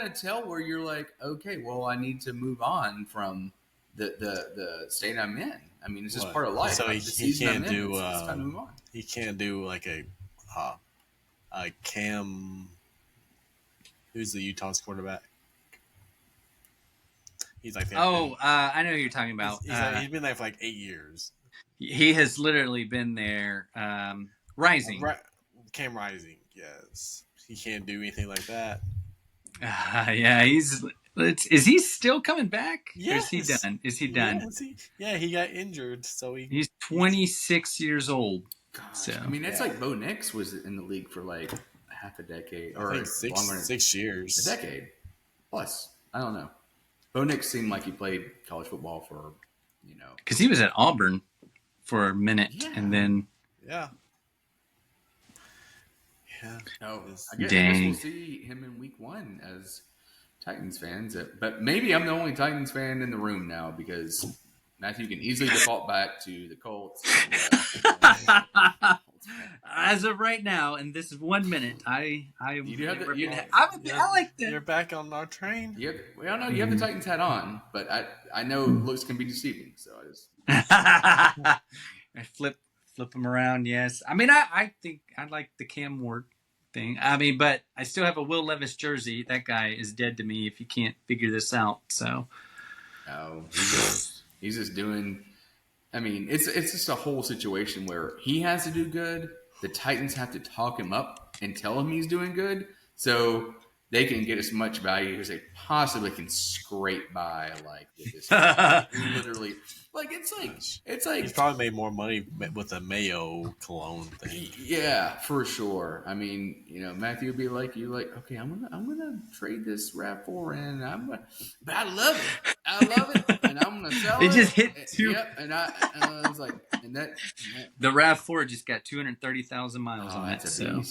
of tell where you're like, okay, well, I need to move on from the state I'm in. I mean, it's just part of life. So he can't do. It's time to move on. He can't do like a Cam. Who's the Utah's quarterback? He's like. I know who you're talking about. He's been there for like 8 years. He has literally been there. Rising. Cam Rising. Yes, he can't do anything like that. Yeah, is he still coming back? Yes. Or is he done? Is he done? He got injured, so he's 26 years old. Gosh, so I mean, that's like Bo Nix was in the league for like half a decade, or I think longer. 6 years, a decade plus. I don't know. Bo Nix seemed like he played college football for, because he was at Auburn for a minute, and then yeah. Oh, I guess we'll see him in week 1 as Titans fans. But maybe I'm the only Titans fan in the room now because Matthew can easily default back to the Colts. As of right now, in this 1 minute, I like that. You're back on our train. You have the Titans hat on, but I know looks can be deceiving, so I just I flip them around. Yes, I mean I think I like the Cam Ward thing. I mean, but I still have a Will Levis jersey. That guy is dead to me if you can't figure this out. So, he's just doing. I mean, it's just a whole situation where he has to do good. The Titans have to talk him up and tell him he's doing good, so they can get as much value as they possibly can scrape by. Like with this, literally, it's like he's probably made more money with the Mayo cologne thing. Yeah, for sure. I mean, Matthew would be like, okay, I'm gonna trade this RAV4 but I love it, and I'm gonna sell it. It just hit two. Yep, and I was like, and that the RAV4 just got 230,000 miles on it. So,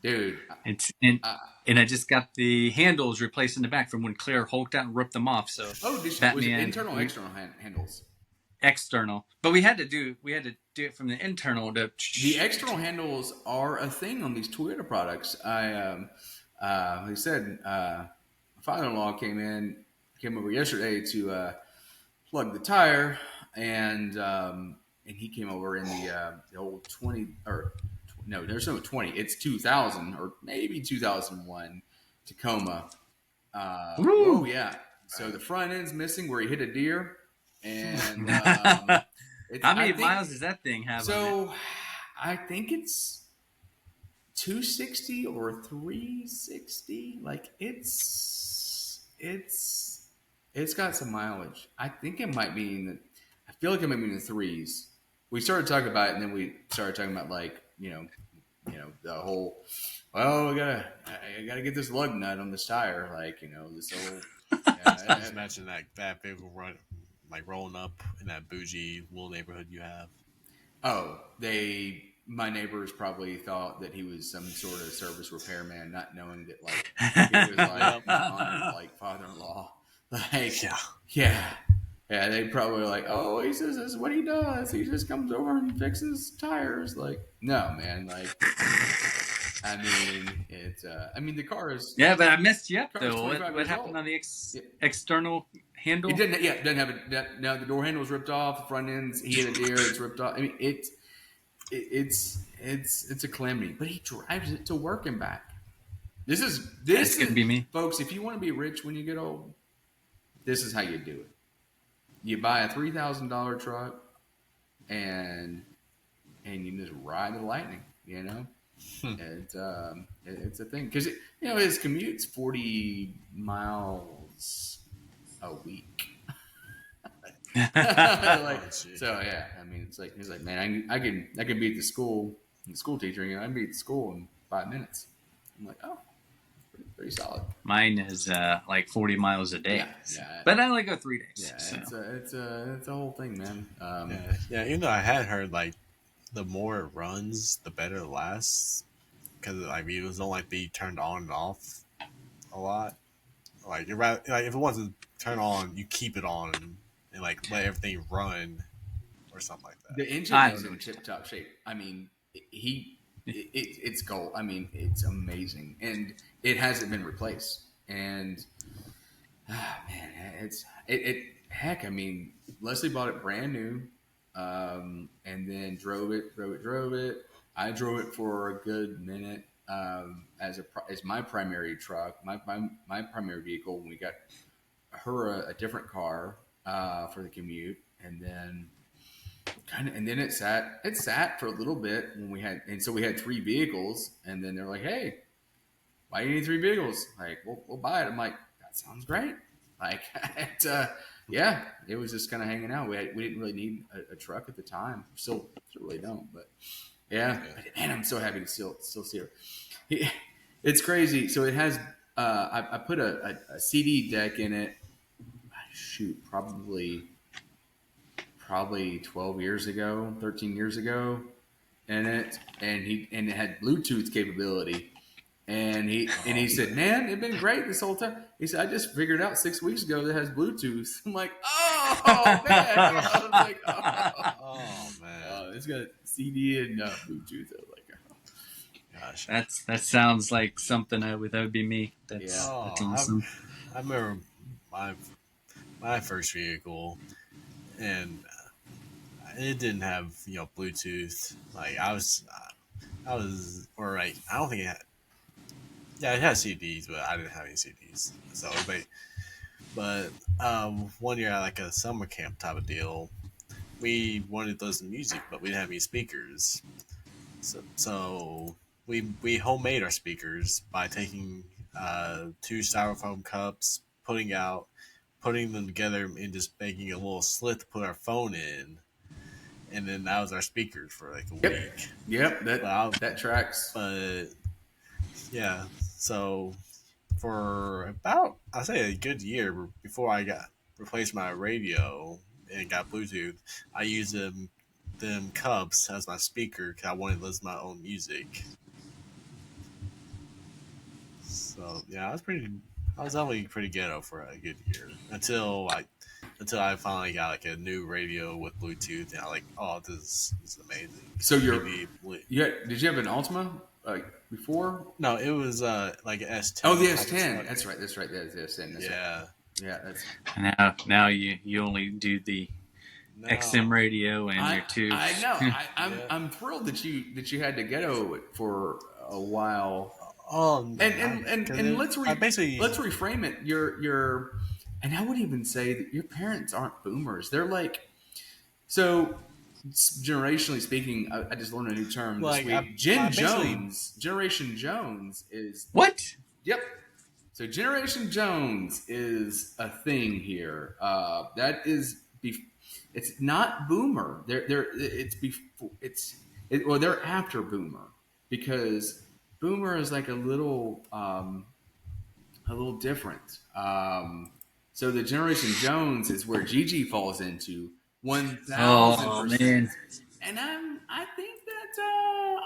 dude, and I just got the handles replaced in the back from when Claire hulked out and ripped them off. So, was it internal or external handles? External, but we had to do it from the internal. The external handles are a thing on these Toyota products. Like I said, my father-in-law came over yesterday to plug the tire, and he came over in the old 20 or no, there's no 20. It's 2000 or maybe 2001 Tacoma. Oh yeah. So the front end's missing where he hit a deer. And how many miles does that thing have? So I think it's 260 or 360. Like it's got some mileage. I think it might be I feel like it might be in the threes. We started talking about it, and then we started talking about the whole. Well, I gotta get this lug nut on this tire, this whole. I just imagine that big run. like rolling up in that bougie little neighborhood you have? Oh, my neighbors probably thought that he was some sort of service repairman, not knowing that like it was like an honored like father-in-law. Like, Yeah. yeah, yeah, they probably were like, oh, he says this is what he does. He just comes over and fixes tires. Like, no, man. Like, I mean, it's. I mean, the car is. Yeah, but I messed you up Car's though. 25 What years happened old. on the Yeah. external handle? It didn't. Yeah, it doesn't have it. No, the door handle was ripped off. The front end's he hit a deer. It's ripped off. I mean, it's a calamity. But he drives it to work and back. This That's gonna be me. folks. If you want to be rich when you get old, this is how you do it. You buy a $3,000 truck, and you just ride the lightning. You know, it's a thing because his commute's 40 miles a week. Like, so yeah, I mean, it's like he's like, man, I can be at the school teacher. I can be at the school in 5 minutes. I'm like, oh, pretty solid. Mine is like 40 miles a day. Yeah. But I only go 3 days. Yeah, So. it's a whole thing, man. Yeah. Even though I had heard like the more it runs, the better it lasts, because I mean, it don't like be turned on and off a lot. Like you're right. Like if it wants to turn on, you keep it on and like let everything run or something like that. The engine is in tip-top shape. I mean, it's gold. I mean, it's amazing, and it hasn't been replaced. And man, heck. I mean, Leslie bought it brand new, and then drove it. I drove it for a good minute as my primary truck, my primary vehicle. When we got her a different car for the commute, and then it sat for a little bit when we had 3 vehicles, and then they're like, hey, why do you need 3 vehicles? Like, we'll buy it. I'm like, that sounds great. Like, yeah, it was just kind of hanging out. We didn't really need a truck at the time. Still really don't, but yeah. But, man, I'm so happy to still see her. It's crazy. So it has. I put a CD deck in it. Shoot, probably 12 years ago, 13 years ago, in it, and it had Bluetooth capability. And he said, man, it's been great this whole time. He said, I just figured out 6 weeks ago that it has Bluetooth. I'm like, oh man. I was like, oh man. It's got CD and Bluetooth. I was like, oh. Gosh. That sounds like something that would be me. That's awesome. I remember my first vehicle, and it didn't have Bluetooth. Like I was, or like I don't think it had. Yeah, it had CDs, but I didn't have any CDs. So, but one year at like a summer camp type of deal, we wanted to listen to music, but we didn't have any speakers. So we homemade our speakers by taking 2 styrofoam cups, putting them together, and just making a little slit to put our phone in, and then that was our speakers for like a week. Yep, that tracks. But yeah, so for about I'd say a good year before I replaced my radio and got Bluetooth, I used them cups as my speaker because I wanted to listen to my own music. So yeah, I was only pretty ghetto for a good year until I finally got like a new radio with Bluetooth, and I was like, oh, this is amazing. So did you have an Altima before? No, it was like an S10. Oh, the S10. That's right. That's the S10. That's yeah. Right. Yeah. Now you only do the XM radio and your tubes. I know. I'm thrilled that you had to ghetto it for a while. And let's reframe it. Your and I would even say that your parents aren't boomers. They're like, so generationally speaking, I just learned a new term this week. Generation Jones is what? Yep. So Generation Jones is a thing here. That is, it's not boomer. They're after boomer, because boomer is like a little different. So the Generation Jones is where Gigi falls into 1,000%. Oh man, And I think that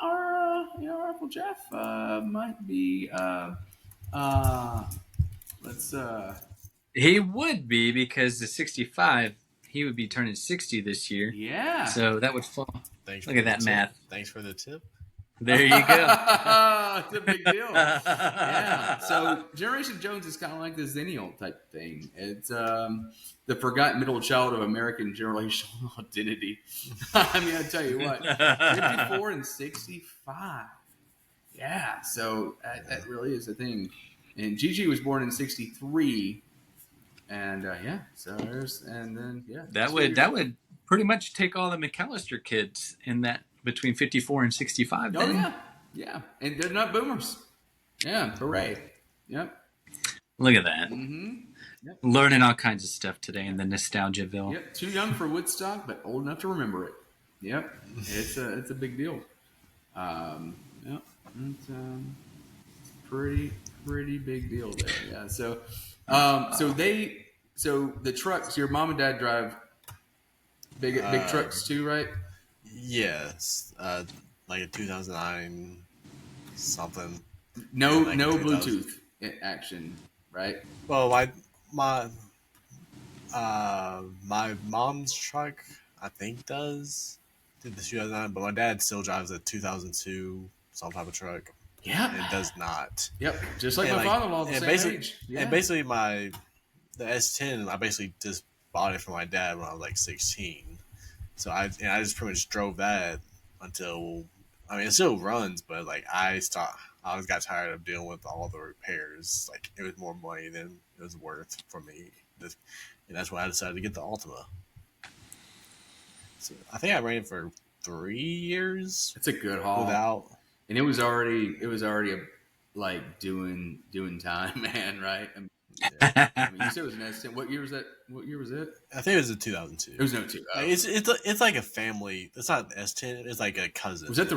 our Uncle Jeff might be let's he would be because the 65, he would be turning 60 this year. yeah. So that would fall. Thanks Look for at the that tip. math. Thanks for the tip. There you go. It's a big deal. Yeah. So Generation Jones is kind of like the Zennial type thing. It's the forgotten middle child of American generational identity. I mean, I tell you what, 54 and 65. Yeah. So that really is a thing. And Gigi was born in 63. And yeah, so there's and then yeah, That would pretty much take all the McAllister kids in that between 54 and 65. Oh Then. yeah, and they're not boomers. Yeah, hooray! Yep. Look at that. Mm-hmm. Yep. Learning all kinds of stuff today in the Nostalgiaville. Yep. Too young for Woodstock, but old enough to remember it. Yep. It's a big deal. Yep. It's pretty big deal there. Yeah. So so the trucks. Your mom and dad drive big trucks too, right? Yes, like a 2009 something. No, like no 2000. Bluetooth action, right? Well, my mom's truck I think does did the 2009, but my dad still drives a 2002 some type of truck. Yeah, and it does not. Yep, just like And my father-in-law, the same age. Yeah. And basically the S10, I basically just bought it for my dad when I was like 16. So I just pretty much drove that until, I mean, it still runs, but like I got tired of dealing with all the repairs. Like it was more money than it was worth for me. And that's why I decided to get the Altima. So I think I ran it for 3 years. It's a good haul. Without, and it was already like doing time, man. Right? Yeah. I mean, you said it was an S10. What year was that? What year was it? I think it was a 2002. It was no 2. Oh. Like, it's like a family. It's not an S10. It's like a cousin. Was that the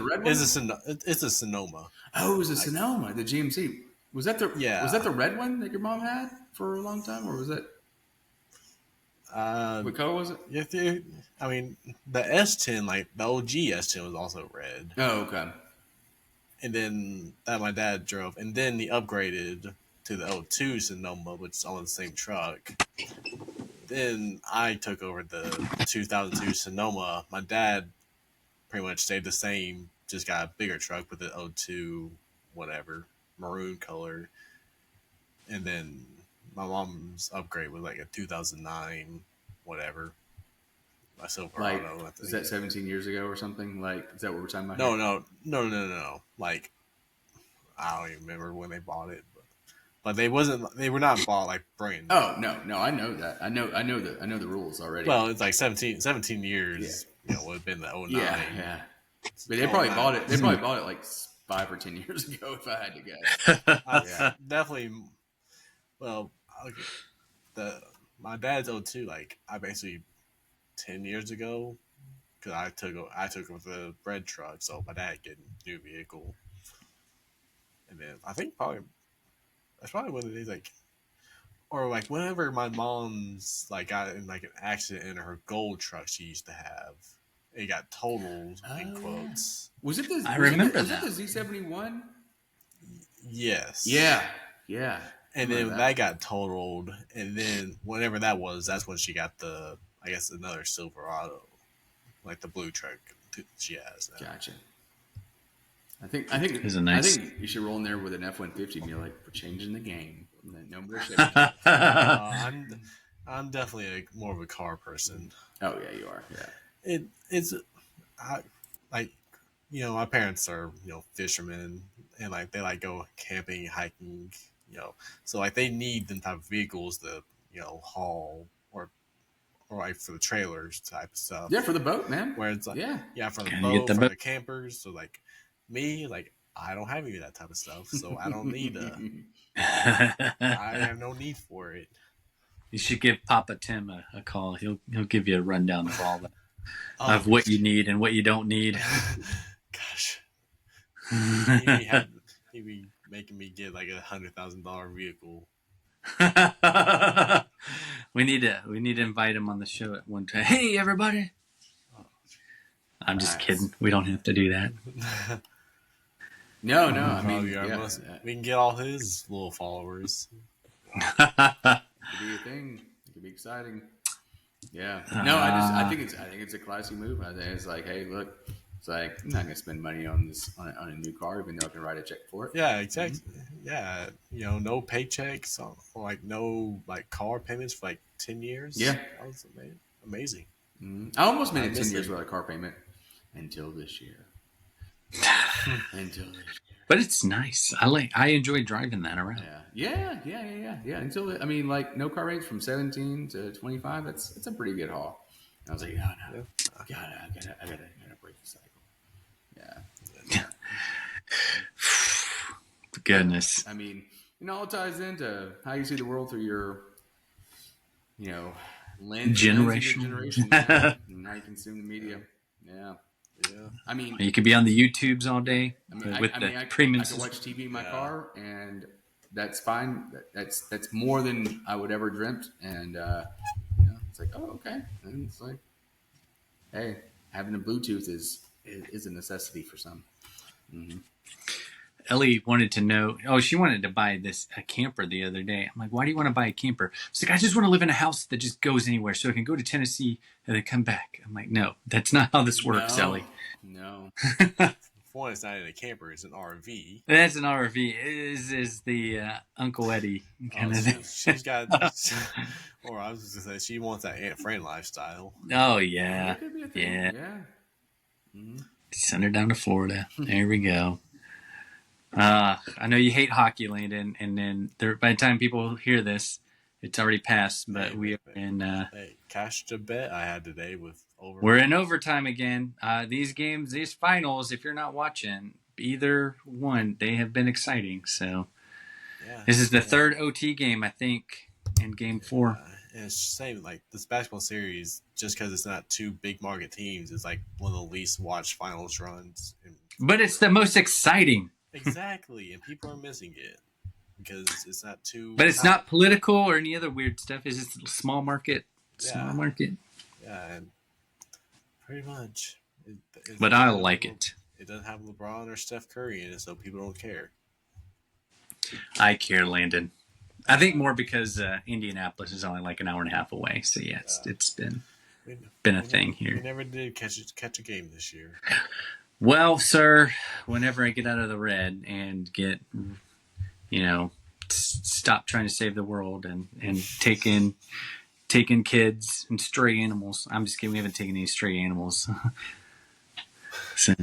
red one? It's a Sonoma. Oh, it was a Sonoma, the GMC. Was that the Yeah. Was that the red one that your mom had for a long time, or was that? What color was it? Yeah, I mean, the S10, like the OG S10, was also red. Oh, okay. And then that my dad drove, and then he upgraded to the 02 Sonoma, which is on the same truck. Then I took over the 2002 Sonoma. My dad pretty much stayed the same, just got a bigger truck with the 02 whatever maroon color. And then my mom's upgrade was like a 2009 whatever. My Silverado. Like, is that 17 years ago or something? Like, is that what we're talking about? No. Like, I don't even remember when they bought it, but they were not bought like brand new. Oh no, I know that. I know the rules already. Well, it's like 17 years. Yeah. Would have been the 09. Yeah. But they probably bought it. They probably bought it like 5 or 10 years ago, if I had to guess. Definitely. Well, my dad's 02. Like I basically 10 years ago, because I took over the bread truck, so my dad get a new vehicle, and then I think that's probably one of the days like, or like whenever my mom's like got in like an accident in her gold truck she used to have, it got totaled in quotes. Yeah. Was it the? I remember that. that. Was it the Z71? Yes. Yeah. And then that got totaled, and then whenever that was, that's when she got I guess another Silverado, like the blue truck she has now. Gotcha. I think you should roll in there with an F-150 and be like, we're changing the game. No more shit. I'm definitely more of a car person. Oh yeah, you are. Yeah. Like, my parents are fishermen, and like they like go camping, hiking, so like they need them type of vehicles to haul or like for the trailers type of stuff. Yeah, for the boat, man. Where it's like for the boat, for the campers. So like me, like I don't have any of that type of stuff, so I don't need I have no need for it. You should give Papa Tim a call. He'll give you a rundown of all of what you need and what you don't need. Gosh, he'd be making me get like $100,000 vehicle. We need to invite him on the show at one time. Hey, everybody! I'm just kidding. We don't have to do that. No. I mean, we can get all his little followers. It could be a thing. It could be exciting. Yeah. No, I think it's a classy move. I think it's like, hey, look, it's like I'm not gonna spend money on a new car, even though I can write a check for it. Yeah, exactly. Mm-hmm. Yeah, no paychecks, like no like car payments for like 10 years. Yeah, that was amazing. Mm-hmm. I almost made it 10 years without a car payment until this year. But it's nice. I enjoy driving that around. Yeah. Until like no car rates from 17 to 25. That's a pretty good haul. And I was like, no. I gotta break the cycle. Yeah. Goodness. I mean, it all ties into how you see the world through your, generation, and how you consume the media. Yeah. I mean, you could be on the YouTubes all day with the premium. I can watch TV in my car, and that's fine. That's more than I would ever dreamt. And it's like, oh, okay. And it's like, hey, having a Bluetooth is a necessity for some. Mm-hmm. Ellie wanted to know. Oh, she wanted to buy a camper the other day. I'm like, why do you want to buy a camper? She's like, I just want to live in a house that just goes anywhere, so I can go to Tennessee and then come back. I'm like, no, that's not how this works, Ellie. No. One, it's not in a camper; it's an RV. That's an RV. Is the Uncle Eddie kind of? She's got. Or I was just gonna say she wants that Aunt Fran lifestyle. Oh yeah, yeah. Mm-hmm. Send her down to Florida. There we go. I know you hate hockey, Landon, and then by the time people hear this, it's already passed. But we are in. Cashed a bet I had today with overtime. We're in overtime again. These games, these finals, if you're not watching either one, they have been exciting. So this is the third OT game, I think, in Game 4. And it's the same, like this basketball series, just because it's not two big market teams, is like one of the least watched finals runs. But it's the most exciting. Exactly, and people are missing it because it's not too. But it's not political or any other weird stuff. It's just small market. Yeah, and pretty much. But I like it. It doesn't have LeBron or Steph Curry in it, so people don't care. I care, Landon. I think more because Indianapolis is only like an hour and a half away. So yeah, it's been a thing here. We never did catch a game this year. Well, sir, whenever I get out of the red and get, stop trying to save the world and taking kids and stray animals. I'm just kidding. We haven't taken any stray animals. So,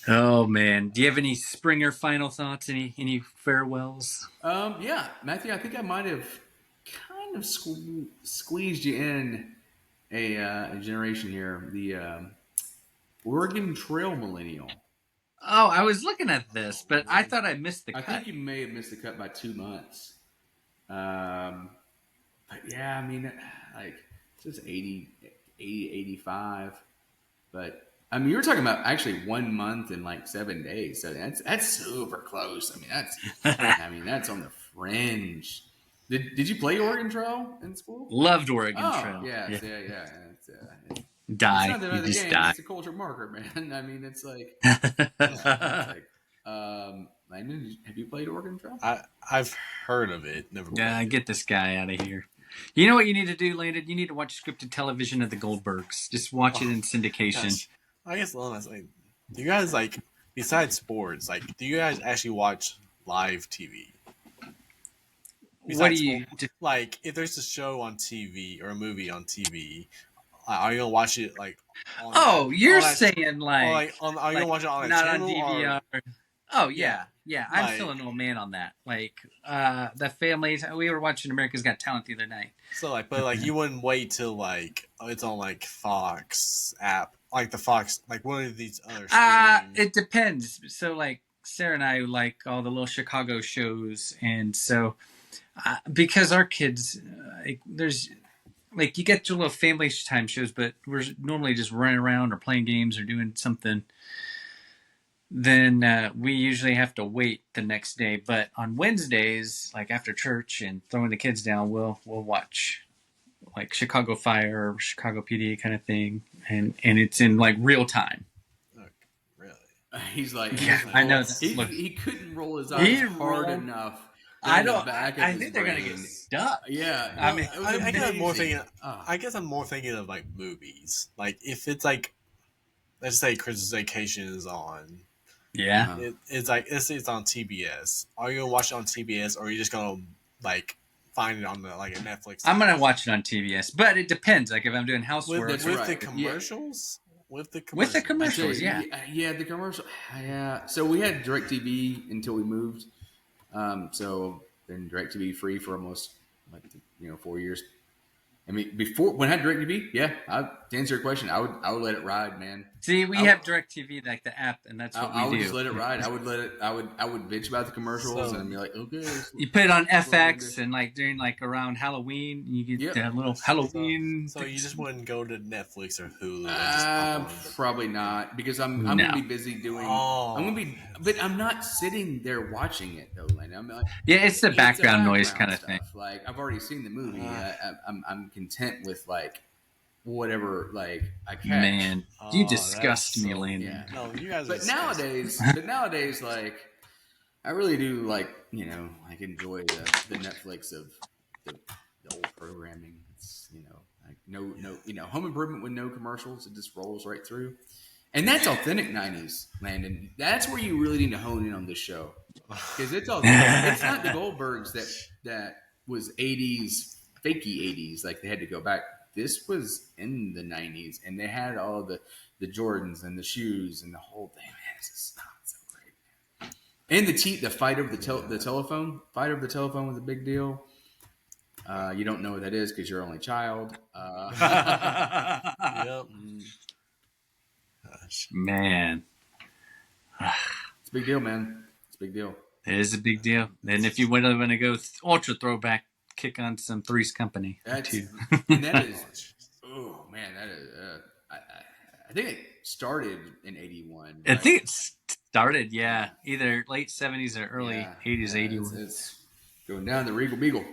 oh man, do you have any Springer final thoughts? Any farewells? Yeah, Matthew, I think I might have kind of squeezed you in a generation here, the Oregon Trail Millennial. Oh, I was looking at this, but I thought I missed the cut. I think you may have missed the cut by 2 months. But yeah, I mean, like, it's just 80, 85. But, I mean, you were talking about actually 1 month and like 7 days. So that's super close. I mean, that's on the fringe. Did you play Oregon Trail in school? Loved Oregon Trail. Yeah. Die. It's not another just game. die. It's a culture marker, man. I mean, it's like. Landon, have you played Oregon Trail? I've heard of it. Never. Get this guy out of here. You know what you need to do, Landon? You need to watch scripted television of the Goldbergs. Just watch it in syndication. Gosh. I guess do you guys besides sports, do you guys actually watch live TV? What do you if there's a show on TV or a movie on TV, are you gonna watch it are you gonna watch it on a not channel on DVR? Oh yeah. I'm still an old man on that. The families. We were watching America's Got Talent the other night. So but you wouldn't wait till it's on Fox app, the Fox one of these other. It depends. So Sarah and I like all the little Chicago shows, and so because our kids, there's you get your little family time shows, but we're normally just running around or playing games or doing something. then we usually have to wait the next day. But on Wednesdays, like after church and throwing the kids down, we'll watch like Chicago Fire or Chicago PD kind of thing, and it's in like real time. Look, really? He's like, Yeah, I know. Look, he couldn't roll his eyes hard enough. I in the don't. back of I his think they're gonna brain. get stuck. Yeah, I mean, it was I guess I'm more amazing. thinking. I guess I'm more thinking of like movies. Like if it's like, let's say Christmas Vacation is on. yeah. It's like it's on TBS. Are you gonna watch it on TBS, or are you just gonna like find it on the like a Netflix? I'm gonna watch it on TBS, but it depends. Like if I'm doing with housework, That's with right. the commercials. With the with the commercials. commercials, yeah. The commercial. Yeah. So we had DirecTV until we moved. So been DirecTV free for almost 4 years. I mean, before when I had DirecTV, to answer your question, I would let it ride, man. See, we have DirecTV, like the app, and that's what I we would do. just let it ride. I would bitch about the commercials, and I'd be like, okay. You put it on FX, and like during like around Halloween, you get that little Halloween. So you just wouldn't go to Netflix or Hulu. And just pop on Probably not, because I'm gonna be busy doing. Oh. But I'm not sitting there watching it though, Lane. I'm like, it's the background noise background kind of stuff. thing. Like I've already seen the movie. I'm content with like whatever like I catch. Man, you disgust me, Landon. Yeah. No, you guys. But nowadays, like I really do like like enjoy the Netflix of the old programming. It's like no Home Improvement with no commercials. It just rolls right through, and that's authentic '90s, Landon. That's where you really need to hone in on this show, because it's authentic. It's not the Goldbergs that was '80s fakey '80s, like they had to go back. This was in the '90s, and they had all the Jordans and the shoes and the whole thing. Man, it's not so great. And the fight over the telephone. Fight over the telephone was a big deal. You don't know what that is because you're only child. Yep. Gosh. Man, It's a big deal, man. It's a big deal. it is a big deal. And if you want to go ultra throwback, kick on some Three's Company too. And that is, oh man, that is. I think it started in '81. I think it started, either late '70s or early '80s. '81. It's going down the Regal Beagle.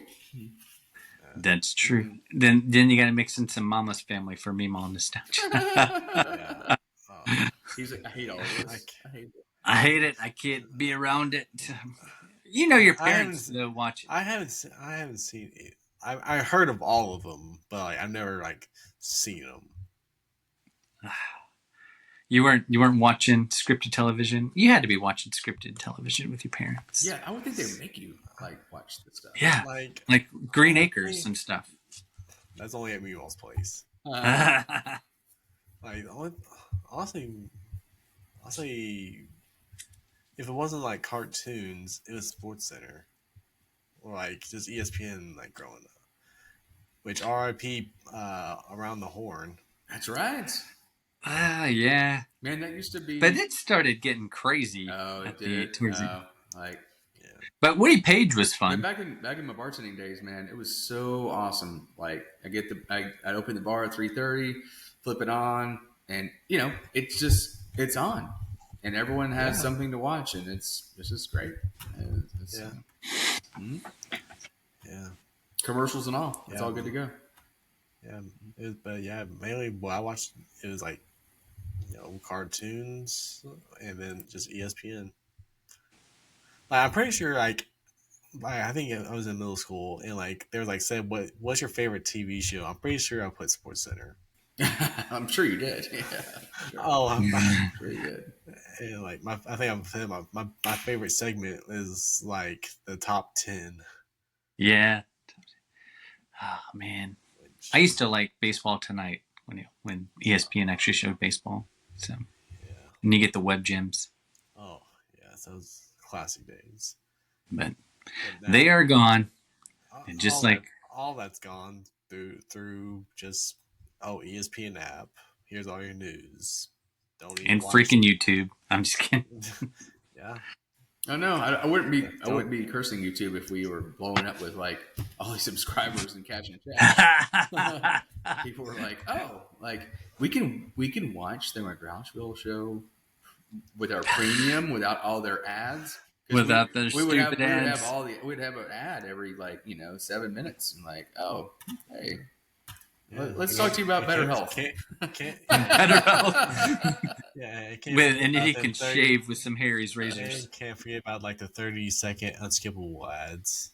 That's true. Then you got to mix in some Mama's Family for me, mom nostalgia. He's like, I hate all of this. I hate it. I can't be around it. Your parents though watch it. I haven't seen it. I heard of all of them, but like, I've never like seen them. You weren't watching scripted television. You had to be watching scripted television with your parents. Yeah, I would think they would make you like watch this stuff. Yeah, like Green Acres and stuff. That's only at Meatball's Place. Like honestly, if it wasn't like cartoons, it was Sports Center, or like just ESPN. Like growing up, which RIP Around the Horn. That's right. Yeah. Man, that used to be. But it started getting crazy. Oh, it did. But Woody Page was fun. Back in my bartending days, man, it was so awesome. Like I'd open the bar at 3:30, flip it on, and it's on, and everyone has something to watch, and it's just great. Commercials and all. It's all good to go. Yeah, mainly what I watched, it was like cartoons and then just ESPN. Like, I'm pretty sure I think I was in middle school and like they was like said what's your favorite TV show? I'm pretty sure I put Sports Center. I'm sure you did. Yeah, sure. Oh, I'm sure you did. And like I think I'm saying my favorite segment is like the top 10. Yeah. Oh man, I used to like Baseball Tonight when ESPN actually showed baseball. So, and you get the web gems. Oh yeah, those classic days. But they are gone, and just all that's gone through just ESPN app. Here's all your news. Don't even freaking YouTube. I'm just kidding. Yeah. Oh no, I wouldn't be cursing YouTube if we were blowing up with like all these subscribers and catching checks. People were like, "Oh, like we can watch the McGrouchville show with our premium, without all their ads. Without their stupid ads. We'd have an ad every 7 minutes, and oh, hey, let's talk to you about better health. Better health. Yeah, And then he can shave with some Harry's razors. Can't forget about the 30-second unskippable ads.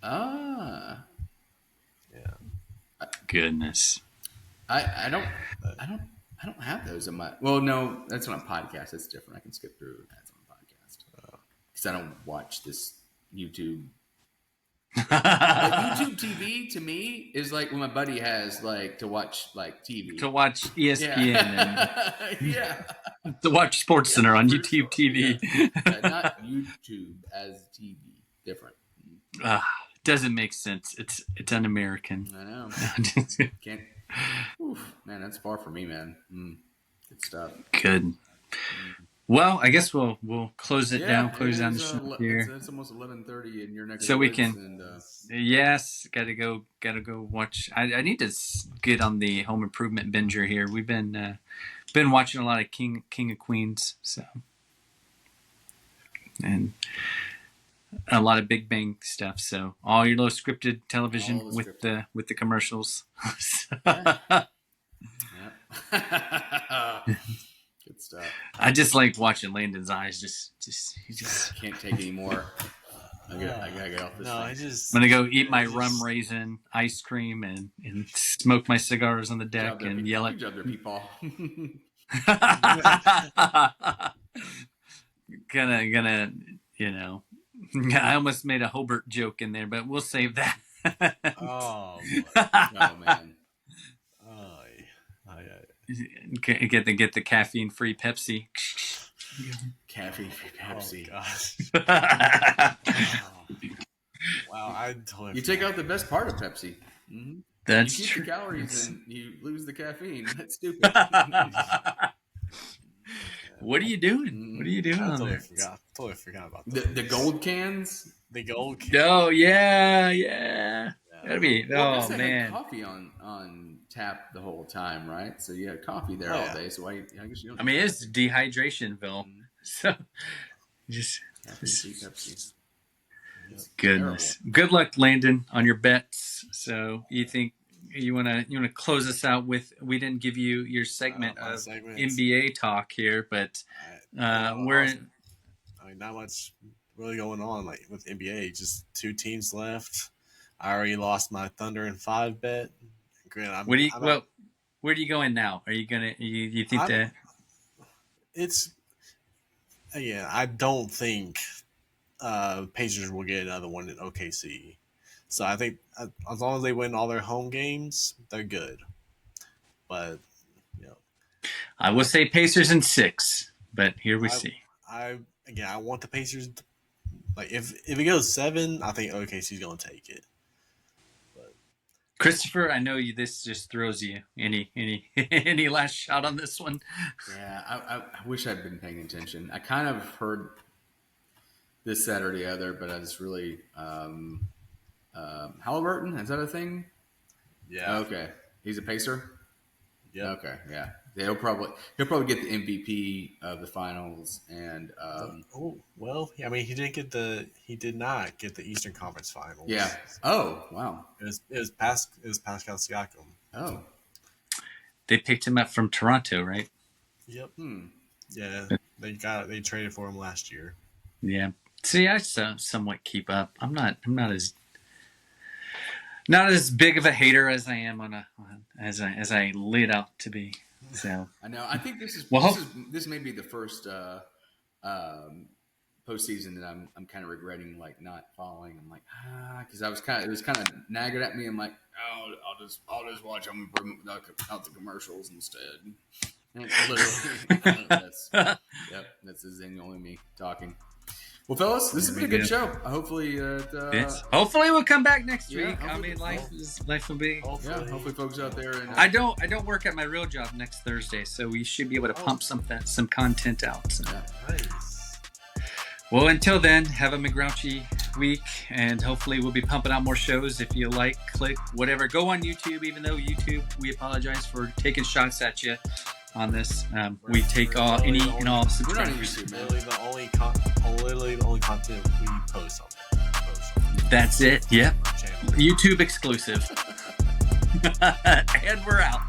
Ah, yeah. Goodness. I don't have those in my. Well, no, that's on a podcast. That's different. I can skip through ads on a podcast because I don't watch this YouTube. YouTube TV to me is like when my buddy has to watch TV. To watch ESPN yeah. and to watch Sports Center on YouTube TV. Yeah, not YouTube as TV. Different. Doesn't make sense. It's un-American. I know. Can't. Oof, man, that's far from me, man. Good stuff. Good. Well, I guess we'll close it down. Close down the show here. It's almost 11:30 in your next. So we can. Yes, gotta go watch. I need to get on the Home Improvement binger here. We've been watching a lot of King of Queens, and a lot of Big Bang stuff. So all your little scripted television with the commercials. Good stuff. I just like watching Landon's eyes. He just can't take any more. I gotta get off this. No, thing. I'm gonna go eat my rum raisin ice cream and smoke my cigars on the deck and yell at. Good job there, people. gonna I almost made a Hobart joke in there, but we'll save that. Oh man. Get the caffeine-free Pepsi. Caffeine-free Pepsi. Oh, gosh. Wow, I totally. You take out the best part of Pepsi. Mm-hmm. That's you keep true. the calories and you lose the caffeine. That's stupid. What are you doing? What are you doing? I totally forgot about that. The gold cans. The gold cans. Oh yeah. That'd be. Well, oh man. Coffee on tap the whole time, right? So you had coffee there all day. So I guess you don't. I mean, it's Dehydrationville. So just Pepsi. Goodness. Good luck, Landon, on your bets. So you think you wanna close us out with? We didn't give you your segment of NBA talk here, but we're. I mean, not much really going on with NBA. Just 2 teams left. I already lost my Thunder and 5 bet. Granted, where are you going now? Are you gonna? You think that? It's again. I don't think Pacers will get another one in OKC. So I think as long as they win all their home games, they're good. But I will say Pacers in 6, but here we see. I want the Pacers. If it goes 7, I think OKC's going to take it. Christopher, I know this just throws you. Any last shot on this one? Yeah, I wish I'd been paying attention. I kind of heard this, that, or the other, but I just really Halliburton, is that a thing? Yeah. Okay, he's a Pacer. Yeah. Okay. Yeah. He'll probably get the MVP of the finals, and I mean, he did not get the Eastern Conference Finals. Yeah. Oh, wow. It was Pascal Siakam. Oh, they picked him up from Toronto, right? Yep. Yeah, they traded for him last year. Yeah. See, I somewhat keep up. I'm not as big of a hater as I am as I laid out to be. So I know. I think this may be the first postseason that I'm kind of regretting not following. I'm because it was kind of nagging at me. I'm like, oh, I'll just watch them without the commercials instead. And literally, that's the zing, only me talking. Well, fellas, this has been a good show. Hopefully, hopefully we'll come back next week. I mean, life will be. Hopefully, folks out there. And, I don't work at my real job next Thursday, so we should be able to pump some content out. So. Yeah. Nice. Well, until then, have a McGrouchy week, and hopefully we'll be pumping out more shows. If you click, whatever, go on YouTube. Even though YouTube, we apologize for taking shots at you. on this. We take all any and all We're not on subscribers. YouTube, man. Literally the only content we post on there. That's it. Yep. Channel. YouTube exclusive. And we're out.